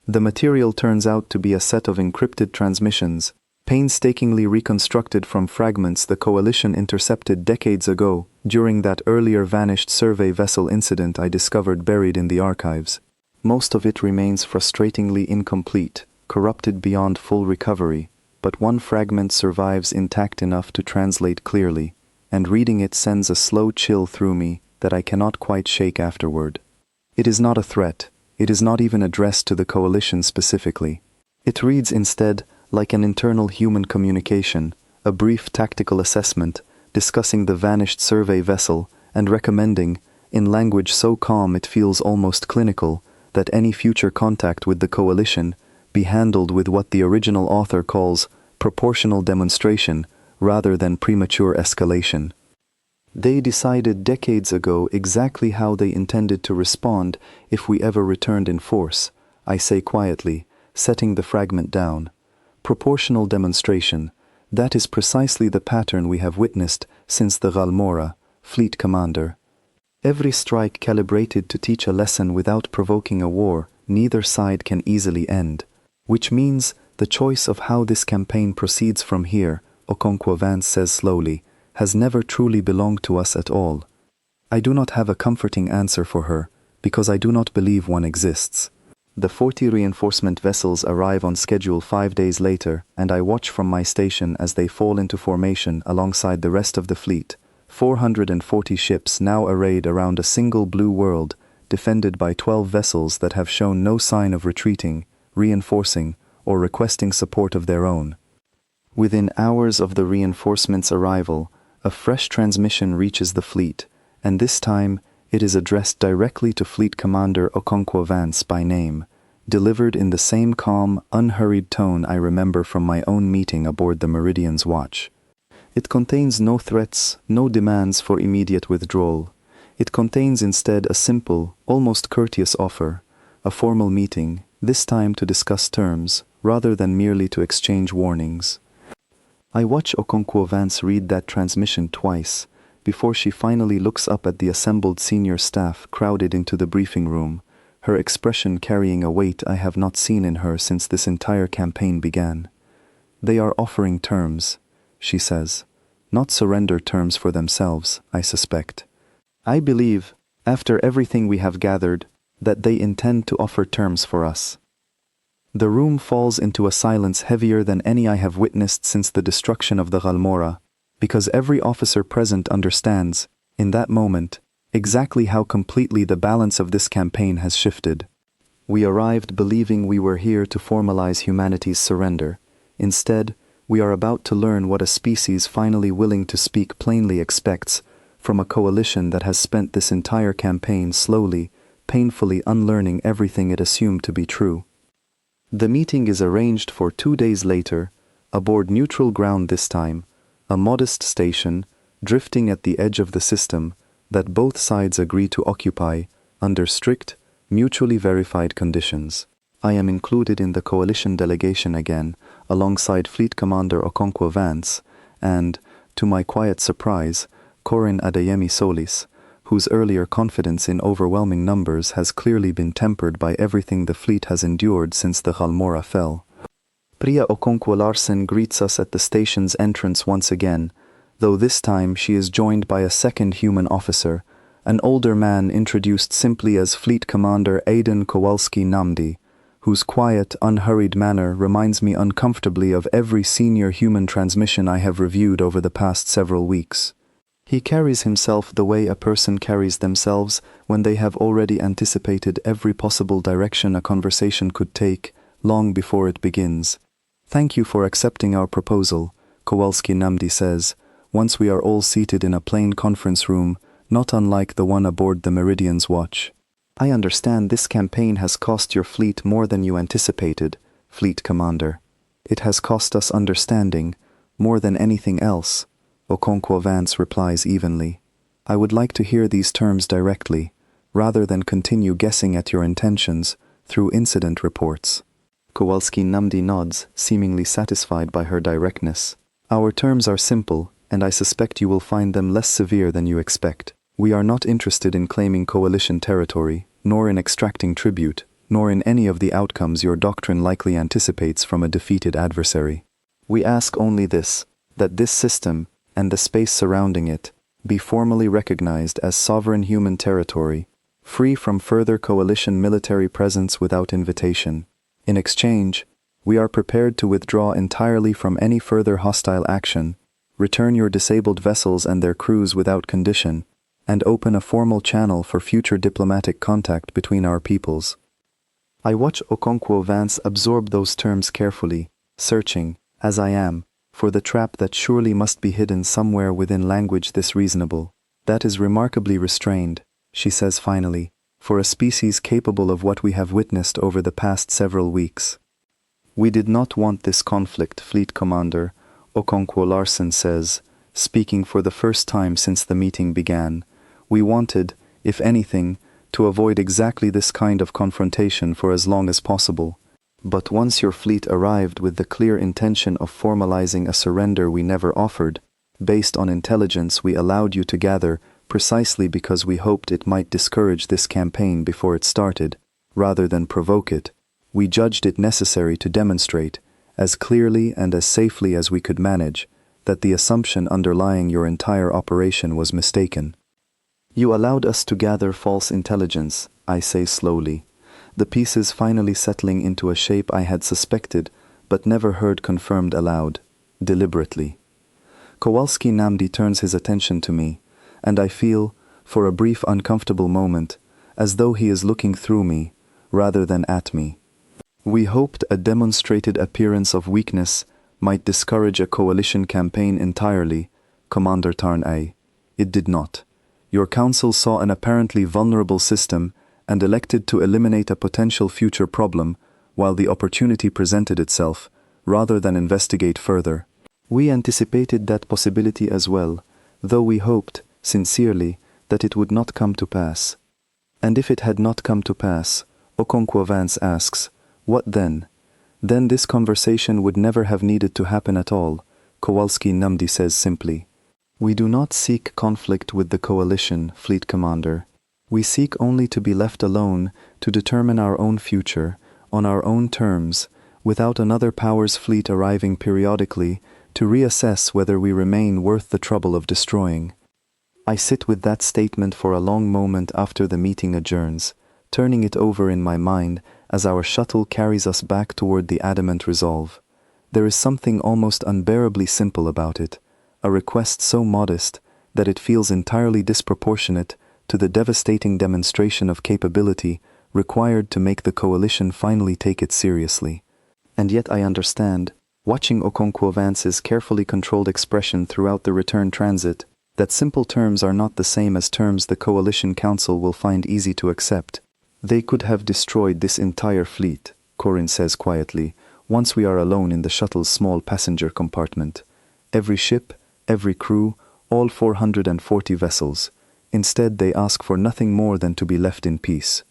The material turns out to be a set of encrypted transmissions, painstakingly reconstructed from fragments the Coalition intercepted decades ago during that earlier vanished survey vessel incident I discovered buried in the archives. Most of it remains frustratingly incomplete, corrupted beyond full recovery, but one fragment survives intact enough to translate clearly, and reading it sends a slow chill through me that I cannot quite shake afterward. It is not a threat. It is not even addressed to the Coalition specifically. It reads instead like an internal human communication, a brief tactical assessment discussing the vanished survey vessel and recommending, in language so calm it feels almost clinical, that any future contact with the Coalition be handled with what the original author calls proportional demonstration rather than premature escalation. They decided decades ago exactly how they intended to respond if we ever returned in force, I say quietly, setting the fragment down. Proportional demonstration. That is precisely the pattern we have witnessed since the Galmora, fleet commander. Every strike calibrated to teach a lesson without provoking a war neither side can easily end. Which means the choice of how this campaign proceeds from here, Okonkwo Vance says slowly, has never truly belonged to us at all. I do not have a comforting answer for her, because I do not believe one exists. The 40 reinforcement vessels arrive on schedule 5 days later, and I watch from my station as they fall into formation alongside the rest of the fleet. 440 ships now arrayed around a single blue world, defended by 12 vessels that have shown no sign of retreating, reinforcing, or requesting support of their own. Within hours of the reinforcements' arrival, a fresh transmission reaches the fleet, and this time it is addressed directly to Fleet Commander Okonkwo Vance by name, delivered in the same calm, unhurried tone I remember from my own meeting aboard the Meridian's watch. It contains no threats, no demands for immediate withdrawal. It contains instead a simple, almost courteous offer, a formal meeting, this time to discuss terms, rather than merely to exchange warnings. I watch Okonkwo Vance read that transmission twice, before she finally looks up at the assembled senior staff crowded into the briefing room, her expression carrying a weight I have not seen in her since this entire campaign began. They are offering terms, she says. Not surrender terms for themselves, I suspect. I believe, after everything we have gathered, that they intend to offer terms for us. The room falls into a silence heavier than any I have witnessed since the destruction of the Galmora, because every officer present understands, in that moment, exactly how completely the balance of this campaign has shifted. We arrived believing we were here to formalize humanity's surrender. Instead, we are about to learn what a species finally willing to speak plainly expects from a coalition that has spent this entire campaign slowly, painfully unlearning everything it assumed to be true. The meeting is arranged for 2 days later, aboard neutral ground this time, a modest station, drifting at the edge of the system, that both sides agree to occupy, under strict, mutually verified conditions. I am included in the coalition delegation again, alongside Fleet Commander Okonkwo Vance, and, to my quiet surprise, Corin Adeyemi Solis, whose earlier confidence in overwhelming numbers has clearly been tempered by everything the fleet has endured since the Galmora fell. Priya Okonkwo Larsen greets us at the station's entrance once again, though this time she is joined by a second human officer, an older man introduced simply as Fleet Commander Aidan Kowalski Namdi, whose quiet, unhurried manner reminds me uncomfortably of every senior human transmission I have reviewed over the past several weeks. He carries himself the way a person carries themselves when they have already anticipated every possible direction a conversation could take, long before it begins. "Thank you for accepting our proposal," Kowalski Namdi says, once we are all seated in a plain conference room, not unlike the one aboard the Meridian's watch. "I understand this campaign has cost your fleet more than you anticipated, Fleet Commander. It has cost us understanding, more than anything else," Okonkwo Vance replies evenly. "I would like to hear these terms directly, rather than continue guessing at your intentions through incident reports." Kowalski Namdi nods, seemingly satisfied by her directness. "Our terms are simple, and I suspect you will find them less severe than you expect. We are not interested in claiming coalition territory, nor in extracting tribute, nor in any of the outcomes your doctrine likely anticipates from a defeated adversary. We ask only this, that this system, and the space surrounding it, be formally recognized as sovereign human territory, free from further coalition military presence without invitation. In exchange, we are prepared to withdraw entirely from any further hostile action, return your disabled vessels and their crews without condition, and open a formal channel for future diplomatic contact between our peoples." I watch Okonkwo Vance absorb those terms carefully, searching, as I am, for the trap that surely must be hidden somewhere within language this reasonable. "That is remarkably restrained," she says finally, "for a species capable of what we have witnessed over the past several weeks. We did not want this conflict, Fleet Commander, Okonkwo Larsen says, speaking for the first time since the meeting began. We wanted, if anything, to avoid exactly this kind of confrontation for as long as possible. But once your fleet arrived with the clear intention of formalizing a surrender we never offered, based on intelligence we allowed you to gather precisely because we hoped it might discourage this campaign before it started, rather than provoke it, we judged it necessary to demonstrate, as clearly and as safely as we could manage, that the assumption underlying your entire operation was mistaken. You allowed us to gather false intelligence, I say slowly, the pieces finally settling into a shape I had suspected but never heard confirmed aloud, deliberately. Kowalski Namdi turns his attention to me, and I feel, for a brief uncomfortable moment, as though he is looking through me, rather than at me. We hoped a demonstrated appearance of weakness might discourage a coalition campaign entirely, Commander Tarn-A. It did not. Your council saw an apparently vulnerable system and elected to eliminate a potential future problem while the opportunity presented itself, rather than investigate further. We anticipated that possibility as well, though we hoped, sincerely, that it would not come to pass. And if it had not come to pass, Okonkwo Vance asks, what then? Then this conversation would never have needed to happen at all, Kowalski Namdi says simply. We do not seek conflict with the coalition, Fleet Commander. We seek only to be left alone to determine our own future, on our own terms, without another power's fleet arriving periodically to reassess whether we remain worth the trouble of destroying. I sit with that statement for a long moment after the meeting adjourns, turning it over in my mind as our shuttle carries us back toward the adamant resolve. There is something almost unbearably simple about it, a request so modest that it feels entirely disproportionate to the devastating demonstration of capability required to make the coalition finally take it seriously. And yet I understand, watching Okonkwo Vance's carefully controlled expression throughout the return transit, that simple terms are not the same as terms the Coalition Council will find easy to accept. They could have destroyed this entire fleet, Corin says quietly, once we are alone in the shuttle's small passenger compartment. Every ship, every crew, all 440 vessels. Instead, they ask for nothing more than to be left in peace.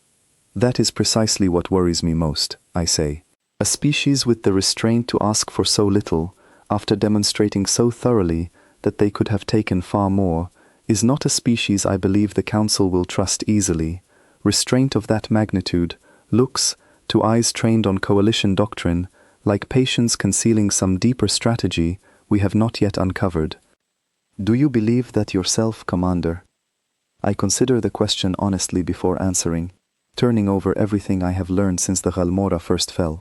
That is precisely what worries me most, I say. A species with the restraint to ask for so little, after demonstrating so thoroughly that they could have taken far more, is not a species I believe the Council will trust easily. Restraint of that magnitude looks, to eyes trained on coalition doctrine, like patience concealing some deeper strategy we have not yet uncovered. Do you believe that yourself, Commander? I consider the question honestly before answering, turning over everything I have learned since the Ghalmora first fell.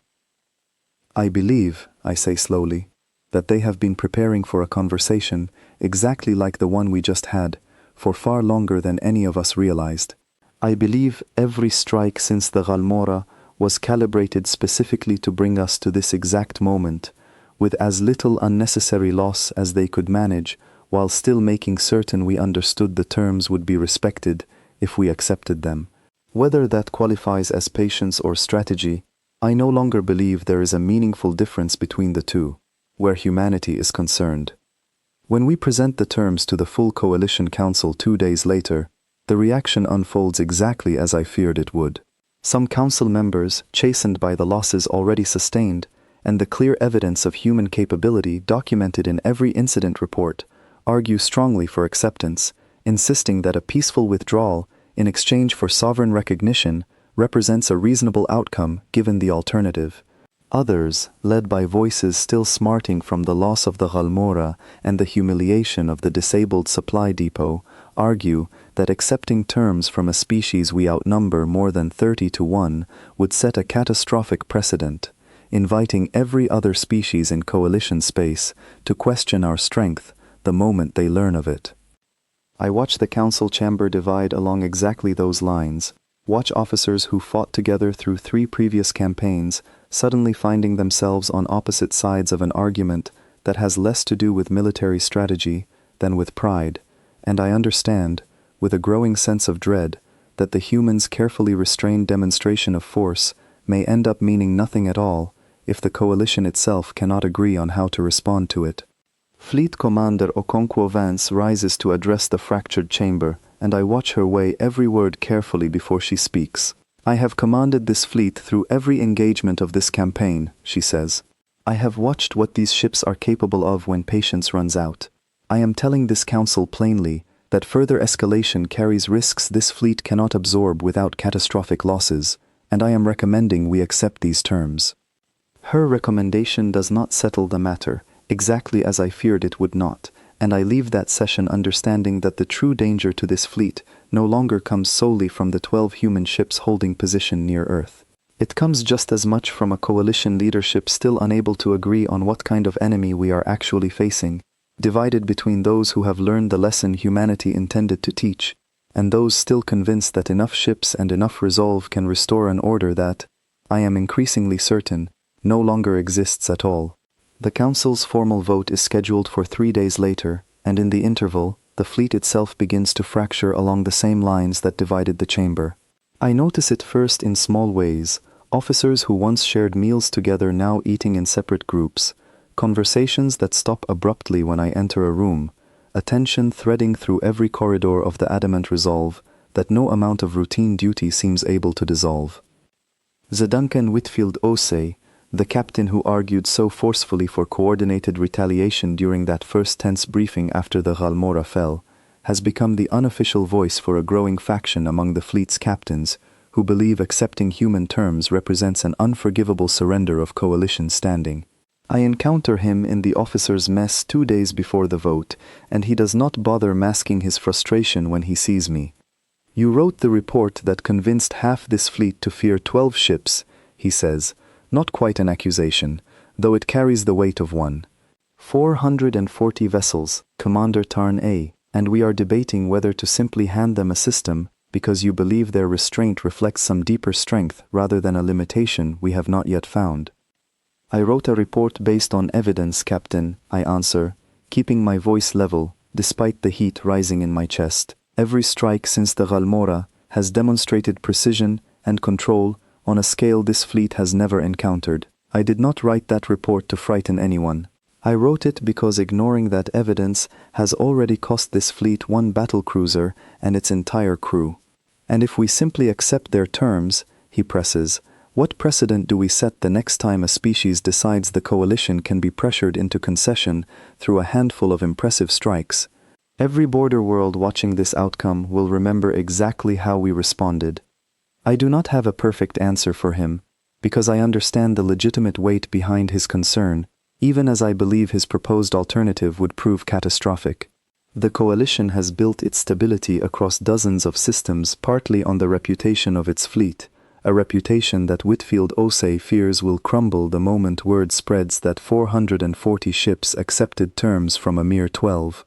I believe, I say slowly, that they have been preparing for a conversation exactly like the one we just had, for far longer than any of us realized. I believe every strike since the Ghalmora was calibrated specifically to bring us to this exact moment, with as little unnecessary loss as they could manage, while still making certain we understood the terms would be respected if we accepted them. Whether that qualifies as patience or strategy, I no longer believe there is a meaningful difference between the two, where humanity is concerned. When we present the terms to the full Coalition Council 2 days later, the reaction unfolds exactly as I feared it would. Some council members, chastened by the losses already sustained, and the clear evidence of human capability documented in every incident report, argue strongly for acceptance, insisting that a peaceful withdrawal, in exchange for sovereign recognition, represents a reasonable outcome given the alternative. Others, led by voices still smarting from the loss of the Ghalmora and the humiliation of the disabled supply depot, argue that accepting terms from a species we outnumber more than 30 to 1 would set a catastrophic precedent, inviting every other species in coalition space to question our strength the moment they learn of it. I watch the council chamber divide along exactly those lines, watch officers who fought together through 3 previous campaigns suddenly finding themselves on opposite sides of an argument that has less to do with military strategy than with pride, and I understand, with a growing sense of dread, that the humans' carefully restrained demonstration of force may end up meaning nothing at all if the coalition itself cannot agree on how to respond to it. Fleet Commander Okonkwo Vance rises to address the fractured chamber, and I watch her weigh every word carefully before she speaks. I have commanded this fleet through every engagement of this campaign, she says. I have watched what these ships are capable of when patience runs out. I am telling this council plainly that further escalation carries risks this fleet cannot absorb without catastrophic losses, and I am recommending we accept these terms. Her recommendation does not settle the matter, exactly as I feared it would not, and I leave that session understanding that the true danger to this fleet no longer comes solely from the 12 human ships holding position near Earth. It comes just as much from a coalition leadership still unable to agree on what kind of enemy we are actually facing, divided between those who have learned the lesson humanity intended to teach, and those still convinced that enough ships and enough resolve can restore an order that, I am increasingly certain, no longer exists at all. The Council's formal vote is scheduled for 3 days later, and in the interval, the fleet itself begins to fracture along the same lines that divided the chamber. I notice it first in small ways, officers who once shared meals together now eating in separate groups, conversations that stop abruptly when I enter a room, a tension threading through every corridor of the adamant resolve that no amount of routine duty seems able to dissolve. The Duncan Whitfield Osei, the captain who argued so forcefully for coordinated retaliation during that first tense briefing after the Ghalmora fell, has become the unofficial voice for a growing faction among the fleet's captains who believe accepting human terms represents an unforgivable surrender of coalition standing. I encounter him in the officers' mess 2 days before the vote, and he does not bother masking his frustration when he sees me. You wrote the report that convinced half this fleet to fear 12 ships, he says, not quite an accusation, though it carries the weight of one. 440 vessels, Commander Tarn A, and we are debating whether to simply hand them a system because you believe their restraint reflects some deeper strength rather than a limitation we have not yet found. I wrote a report based on evidence, Captain, I answer, keeping my voice level, despite the heat rising in my chest. Every strike since the Ghalmora has demonstrated precision and control on a scale this fleet has never encountered. I did not write that report to frighten anyone. I wrote it because ignoring that evidence has already cost this fleet 1 battlecruiser and its entire crew. And if we simply accept their terms, he presses, what precedent do we set the next time a species decides the coalition can be pressured into concession through a handful of impressive strikes? Every border world watching this outcome will remember exactly how we responded. I do not have a perfect answer for him, because I understand the legitimate weight behind his concern, even as I believe his proposed alternative would prove catastrophic. The coalition has built its stability across dozens of systems partly on the reputation of its fleet, a reputation that Whitfield Osei fears will crumble the moment word spreads that 440 ships accepted terms from a mere 12.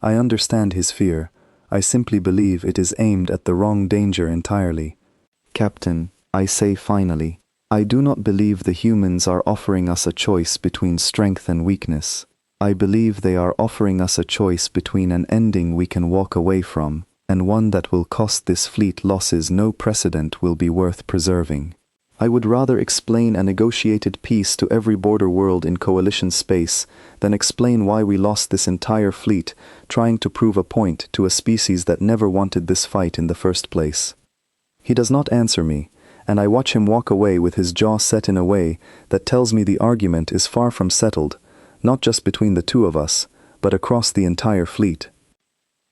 I understand his fear. I simply believe it is aimed at the wrong danger entirely. Captain, I say finally, I do not believe the humans are offering us a choice between strength and weakness. I believe they are offering us a choice between an ending we can walk away from, and one that will cost this fleet losses no precedent will be worth preserving. I would rather explain a negotiated peace to every border world in coalition space than explain why we lost this entire fleet trying to prove a point to a species that never wanted this fight in the first place. He does not answer me, and I watch him walk away with his jaw set in a way that tells me the argument is far from settled, not just between the two of us, but across the entire fleet.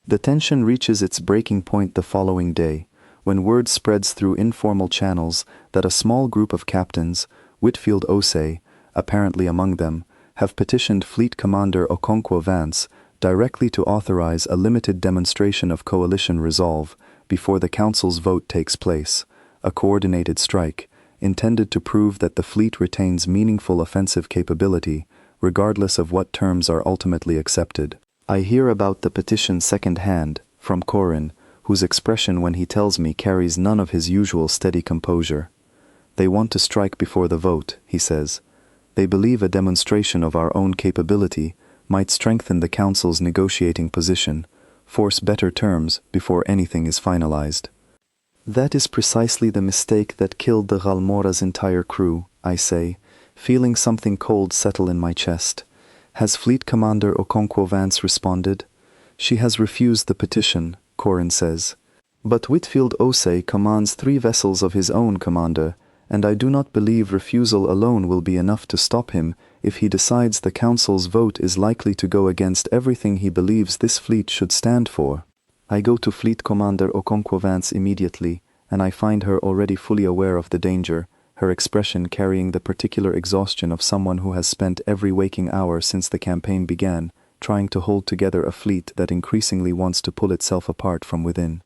The tension reaches its breaking point the following day, when word spreads through informal channels that a small group of captains, Whitfield Osei, apparently among them, have petitioned Fleet Commander Okonkwo Vance directly to authorize a limited demonstration of coalition resolve before the Council's vote takes place, a coordinated strike, intended to prove that the fleet retains meaningful offensive capability, regardless of what terms are ultimately accepted. I hear about the petition second-hand, from Corin, whose expression when he tells me carries none of his usual steady composure. They want to strike before the vote, he says. They believe a demonstration of our own capability might strengthen the Council's negotiating position, force better terms before anything is finalized. That is precisely the mistake that killed the Ghalmora's entire crew, I say, feeling something cold settle in my chest. Has Fleet Commander Okonkwo Vance responded? She has refused the petition, Corin says. But Whitfield Osei commands 3 vessels of his own, Commander, and I do not believe refusal alone will be enough to stop him if he decides the Council's vote is likely to go against everything he believes this fleet should stand for. I go to Fleet Commander Okonkwo Vance immediately, and I find her already fully aware of the danger, her expression carrying the particular exhaustion of someone who has spent every waking hour since the campaign began, trying to hold together a fleet that increasingly wants to pull itself apart from within.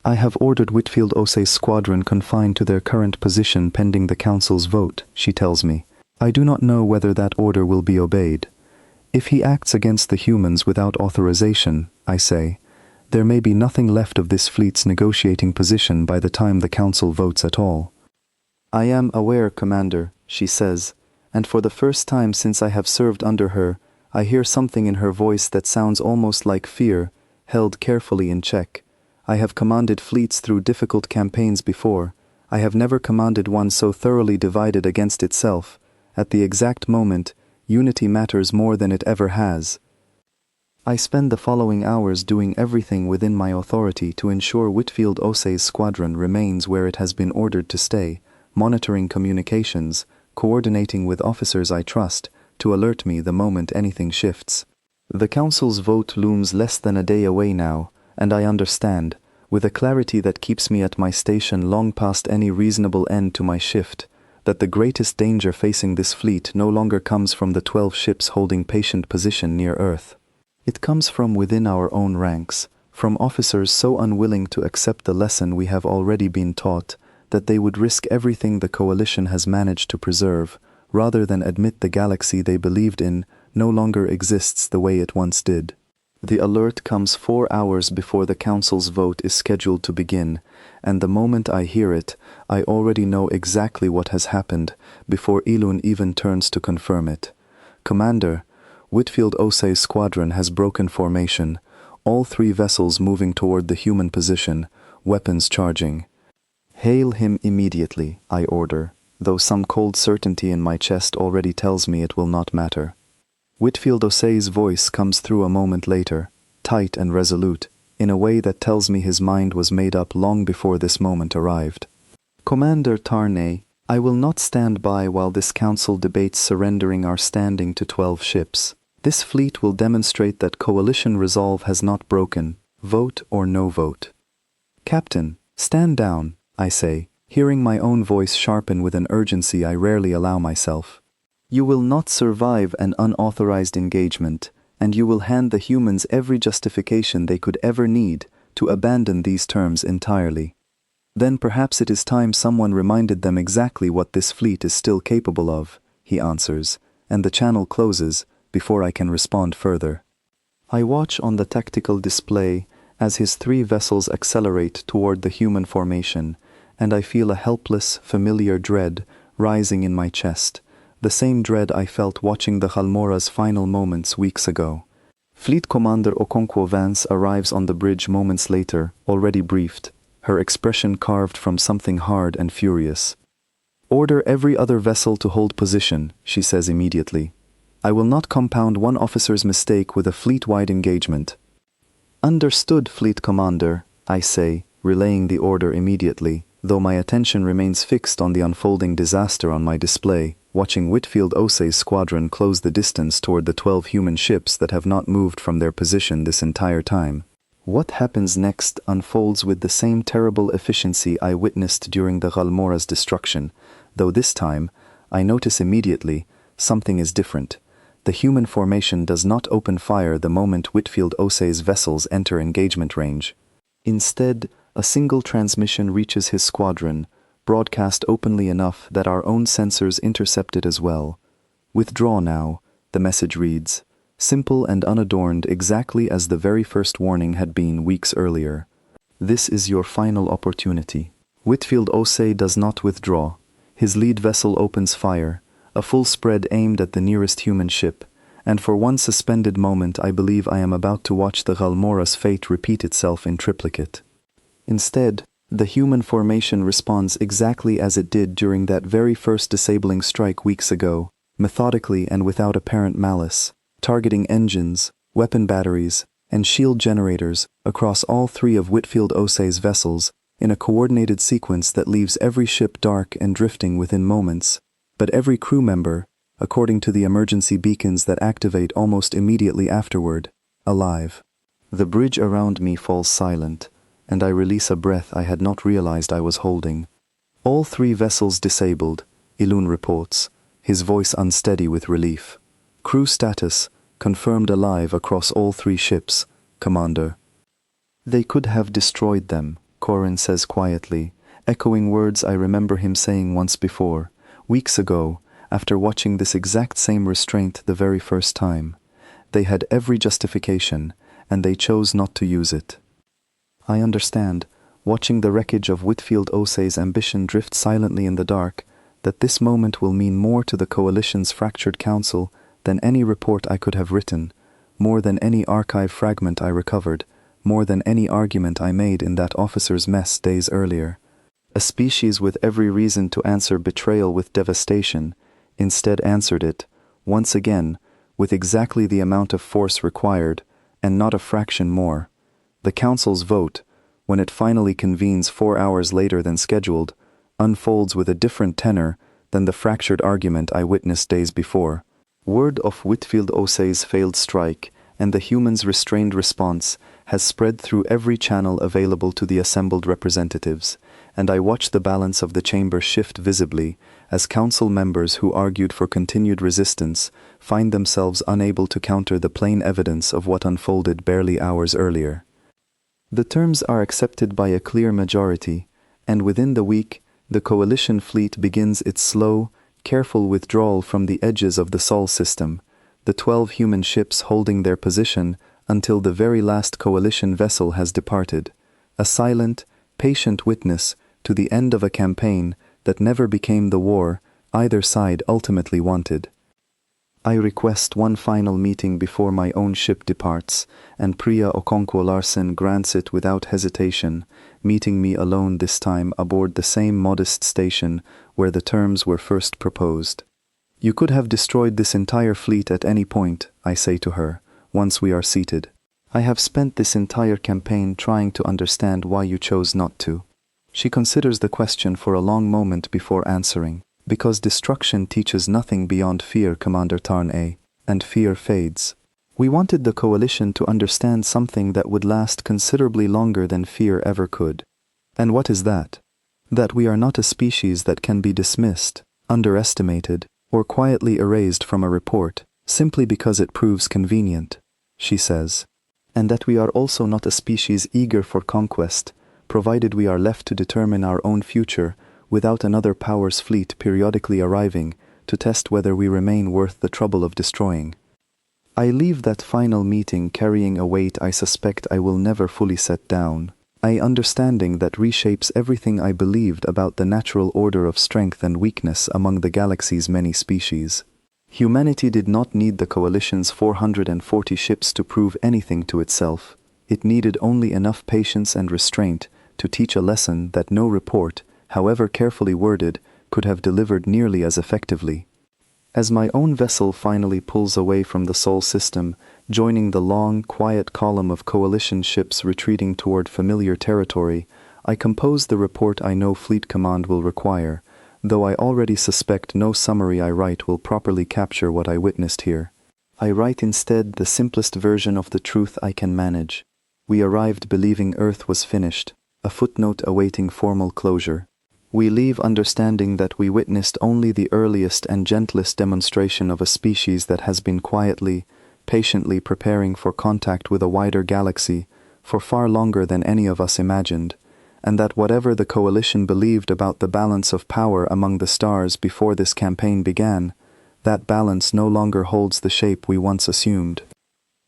I have ordered Whitfield Osei's squadron confined to their current position pending the Council's vote, she tells me. I do not know whether that order will be obeyed. If he acts against the humans without authorization, I say, there may be nothing left of this fleet's negotiating position by the time the Council votes at all. I am aware, Commander, she says, and for the first time since I have served under her, I hear something in her voice that sounds almost like fear, held carefully in check. I have commanded fleets through difficult campaigns before. I have never commanded one so thoroughly divided against itself. At the exact moment, unity matters more than it ever has. I spend the following hours doing everything within my authority to ensure Whitfield Osei's squadron remains where it has been ordered to stay, monitoring communications, coordinating with officers I trust, to alert me the moment anything shifts. The Council's vote looms less than a day away now, and I understand, with a clarity that keeps me at my station long past any reasonable end to my shift, that the greatest danger facing this fleet no longer comes from the 12 ships holding patient position near Earth. It comes from within our own ranks, from officers so unwilling to accept the lesson we have already been taught, that they would risk everything the Coalition has managed to preserve, rather than admit the galaxy they believed in no longer exists the way it once did. The alert comes 4 hours before the Council's vote is scheduled to begin, and the moment I hear it, I already know exactly what has happened, before Elun even turns to confirm it. Commander, Whitfield Osei's squadron has broken formation, all 3 vessels moving toward the human position, weapons charging. Hail him immediately, I order, though some cold certainty in my chest already tells me it will not matter. Whitfield Osei's voice comes through a moment later, tight and resolute, in a way that tells me his mind was made up long before this moment arrived. Commander Tarnay, I will not stand by while this Council debates surrendering our standing to 12 ships. This fleet will demonstrate that Coalition resolve has not broken, vote or no vote. Captain, stand down, I say, hearing my own voice sharpen with an urgency I rarely allow myself. You will not survive an unauthorized engagement, and you will hand the humans every justification they could ever need to abandon these terms entirely. Then perhaps it is time someone reminded them exactly what this fleet is still capable of, he answers, and the channel closes before I can respond further. I watch on the tactical display as his 3 vessels accelerate toward the human formation, and I feel a helpless, familiar dread rising in my chest, the same dread I felt watching the Ghalmora's final moments weeks ago. Fleet Commander Okonkwo Vance arrives on the bridge moments later, already briefed, her expression carved from something hard and furious. Order every other vessel to hold position, she says immediately. I will not compound one officer's mistake with a fleet-wide engagement. Understood, Fleet Commander, I say, relaying the order immediately, though my attention remains fixed on the unfolding disaster on my display, watching Whitfield Osei's squadron close the distance toward the 12 human ships that have not moved from their position this entire time. What happens next unfolds with the same terrible efficiency I witnessed during the Ghalmora's destruction, though this time, I notice immediately, something is different. The human formation does not open fire the moment Whitfield Osei's vessels enter engagement range. Instead, a single transmission reaches his squadron, broadcast openly enough that our own sensors intercept it as well. Withdraw now, the message reads, simple and unadorned exactly as the very first warning had been weeks earlier. This is your final opportunity. Whitfield Osei does not withdraw. His lead vessel opens fire, a full spread aimed at the nearest human ship, and for one suspended moment I believe I am about to watch the Ghalmora's fate repeat itself in triplicate. Instead, the human formation responds exactly as it did during that very first disabling strike weeks ago, methodically and without apparent malice. targeting engines, weapon batteries, and shield generators across all three of Whitfield Osei's vessels in a coordinated sequence that leaves every ship dark and drifting within moments, but every crew member, according to the emergency beacons that activate almost immediately afterward, alive. The bridge around me falls silent, and I release a breath I had not realized I was holding. All three vessels disabled, Ilun reports, his voice unsteady with relief. Crew status, confirmed alive across all three ships, Commander. They could have destroyed them, Corin says quietly, echoing words I remember him saying once before, weeks ago, after watching this exact same restraint the very first time. They had every justification, and they chose not to use it. I understand, watching the wreckage of Whitfield Osei's ambition drift silently in the dark, that this moment will mean more to the Coalition's fractured council than any report I could have written, more than any archive fragment I recovered, more than any argument I made in that officer's mess days earlier. A species with every reason to answer betrayal with devastation, instead answered it, once again, with exactly the amount of force required, and not a fraction more. The Council's vote, when it finally convenes 4 hours later than scheduled, unfolds with a different tenor than the fractured argument I witnessed days before. Word of Whitfield Osei's failed strike and the humans' restrained response has spread through every channel available to the assembled representatives, and I watch the balance of the chamber shift visibly as council members who argued for continued resistance find themselves unable to counter the plain evidence of what unfolded barely hours earlier. The terms are accepted by a clear majority, and within the week, the Coalition fleet begins its slow, careful withdrawal from the edges of the Sol system, the 12 human ships holding their position until the very last Coalition vessel has departed, a silent, patient witness to the end of a campaign that never became the war either side ultimately wanted. I request one final meeting before my own ship departs, and Priya Okonkwo Larsen grants it without hesitation, meeting me alone this time aboard the same modest station where the terms were first proposed. You could have destroyed this entire fleet at any point, I say to her, once we are seated. I have spent this entire campaign trying to understand why you chose not to. She considers the question for a long moment before answering. Because destruction teaches nothing beyond fear, Commander Tarn-A, and fear fades. We wanted the Coalition to understand something that would last considerably longer than fear ever could. And what is that? That we are not a species that can be dismissed, underestimated, or quietly erased from a report, simply because it proves convenient, she says. And that we are also not a species eager for conquest, provided we are left to determine our own future without another power's fleet periodically arriving to test whether we remain worth the trouble of destroying. I leave that final meeting carrying a weight I suspect I will never fully set down, a understanding that reshapes everything I believed about the natural order of strength and weakness among the galaxy's many species. Humanity did not need the Coalition's 440 ships to prove anything to itself. It needed only enough patience and restraint to teach a lesson that no report, however carefully worded, could have delivered nearly as effectively. As my own vessel finally pulls away from the Sol system, joining the long, quiet column of Coalition ships retreating toward familiar territory, I compose the report I know Fleet Command will require, though I already suspect no summary I write will properly capture what I witnessed here. I write instead the simplest version of the truth I can manage. We arrived believing Earth was finished, a footnote awaiting formal closure. We leave understanding that we witnessed only the earliest and gentlest demonstration of a species that has been quietly, patiently preparing for contact with a wider galaxy for far longer than any of us imagined, and that whatever the Coalition believed about the balance of power among the stars before this campaign began, that balance no longer holds the shape we once assumed.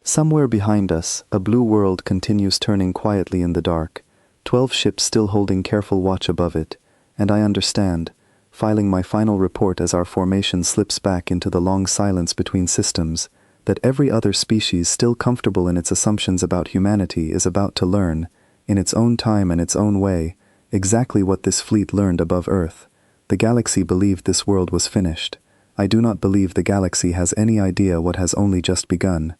Somewhere behind us, a blue world continues turning quietly in the dark, 12 ships still holding careful watch above it, and I understand, filing my final report as our formation slips back into the long silence between systems, that every other species still comfortable in its assumptions about humanity is about to learn, in its own time and its own way, exactly what this fleet learned above Earth. The galaxy believed this world was finished. I do not believe the galaxy has any idea what has only just begun.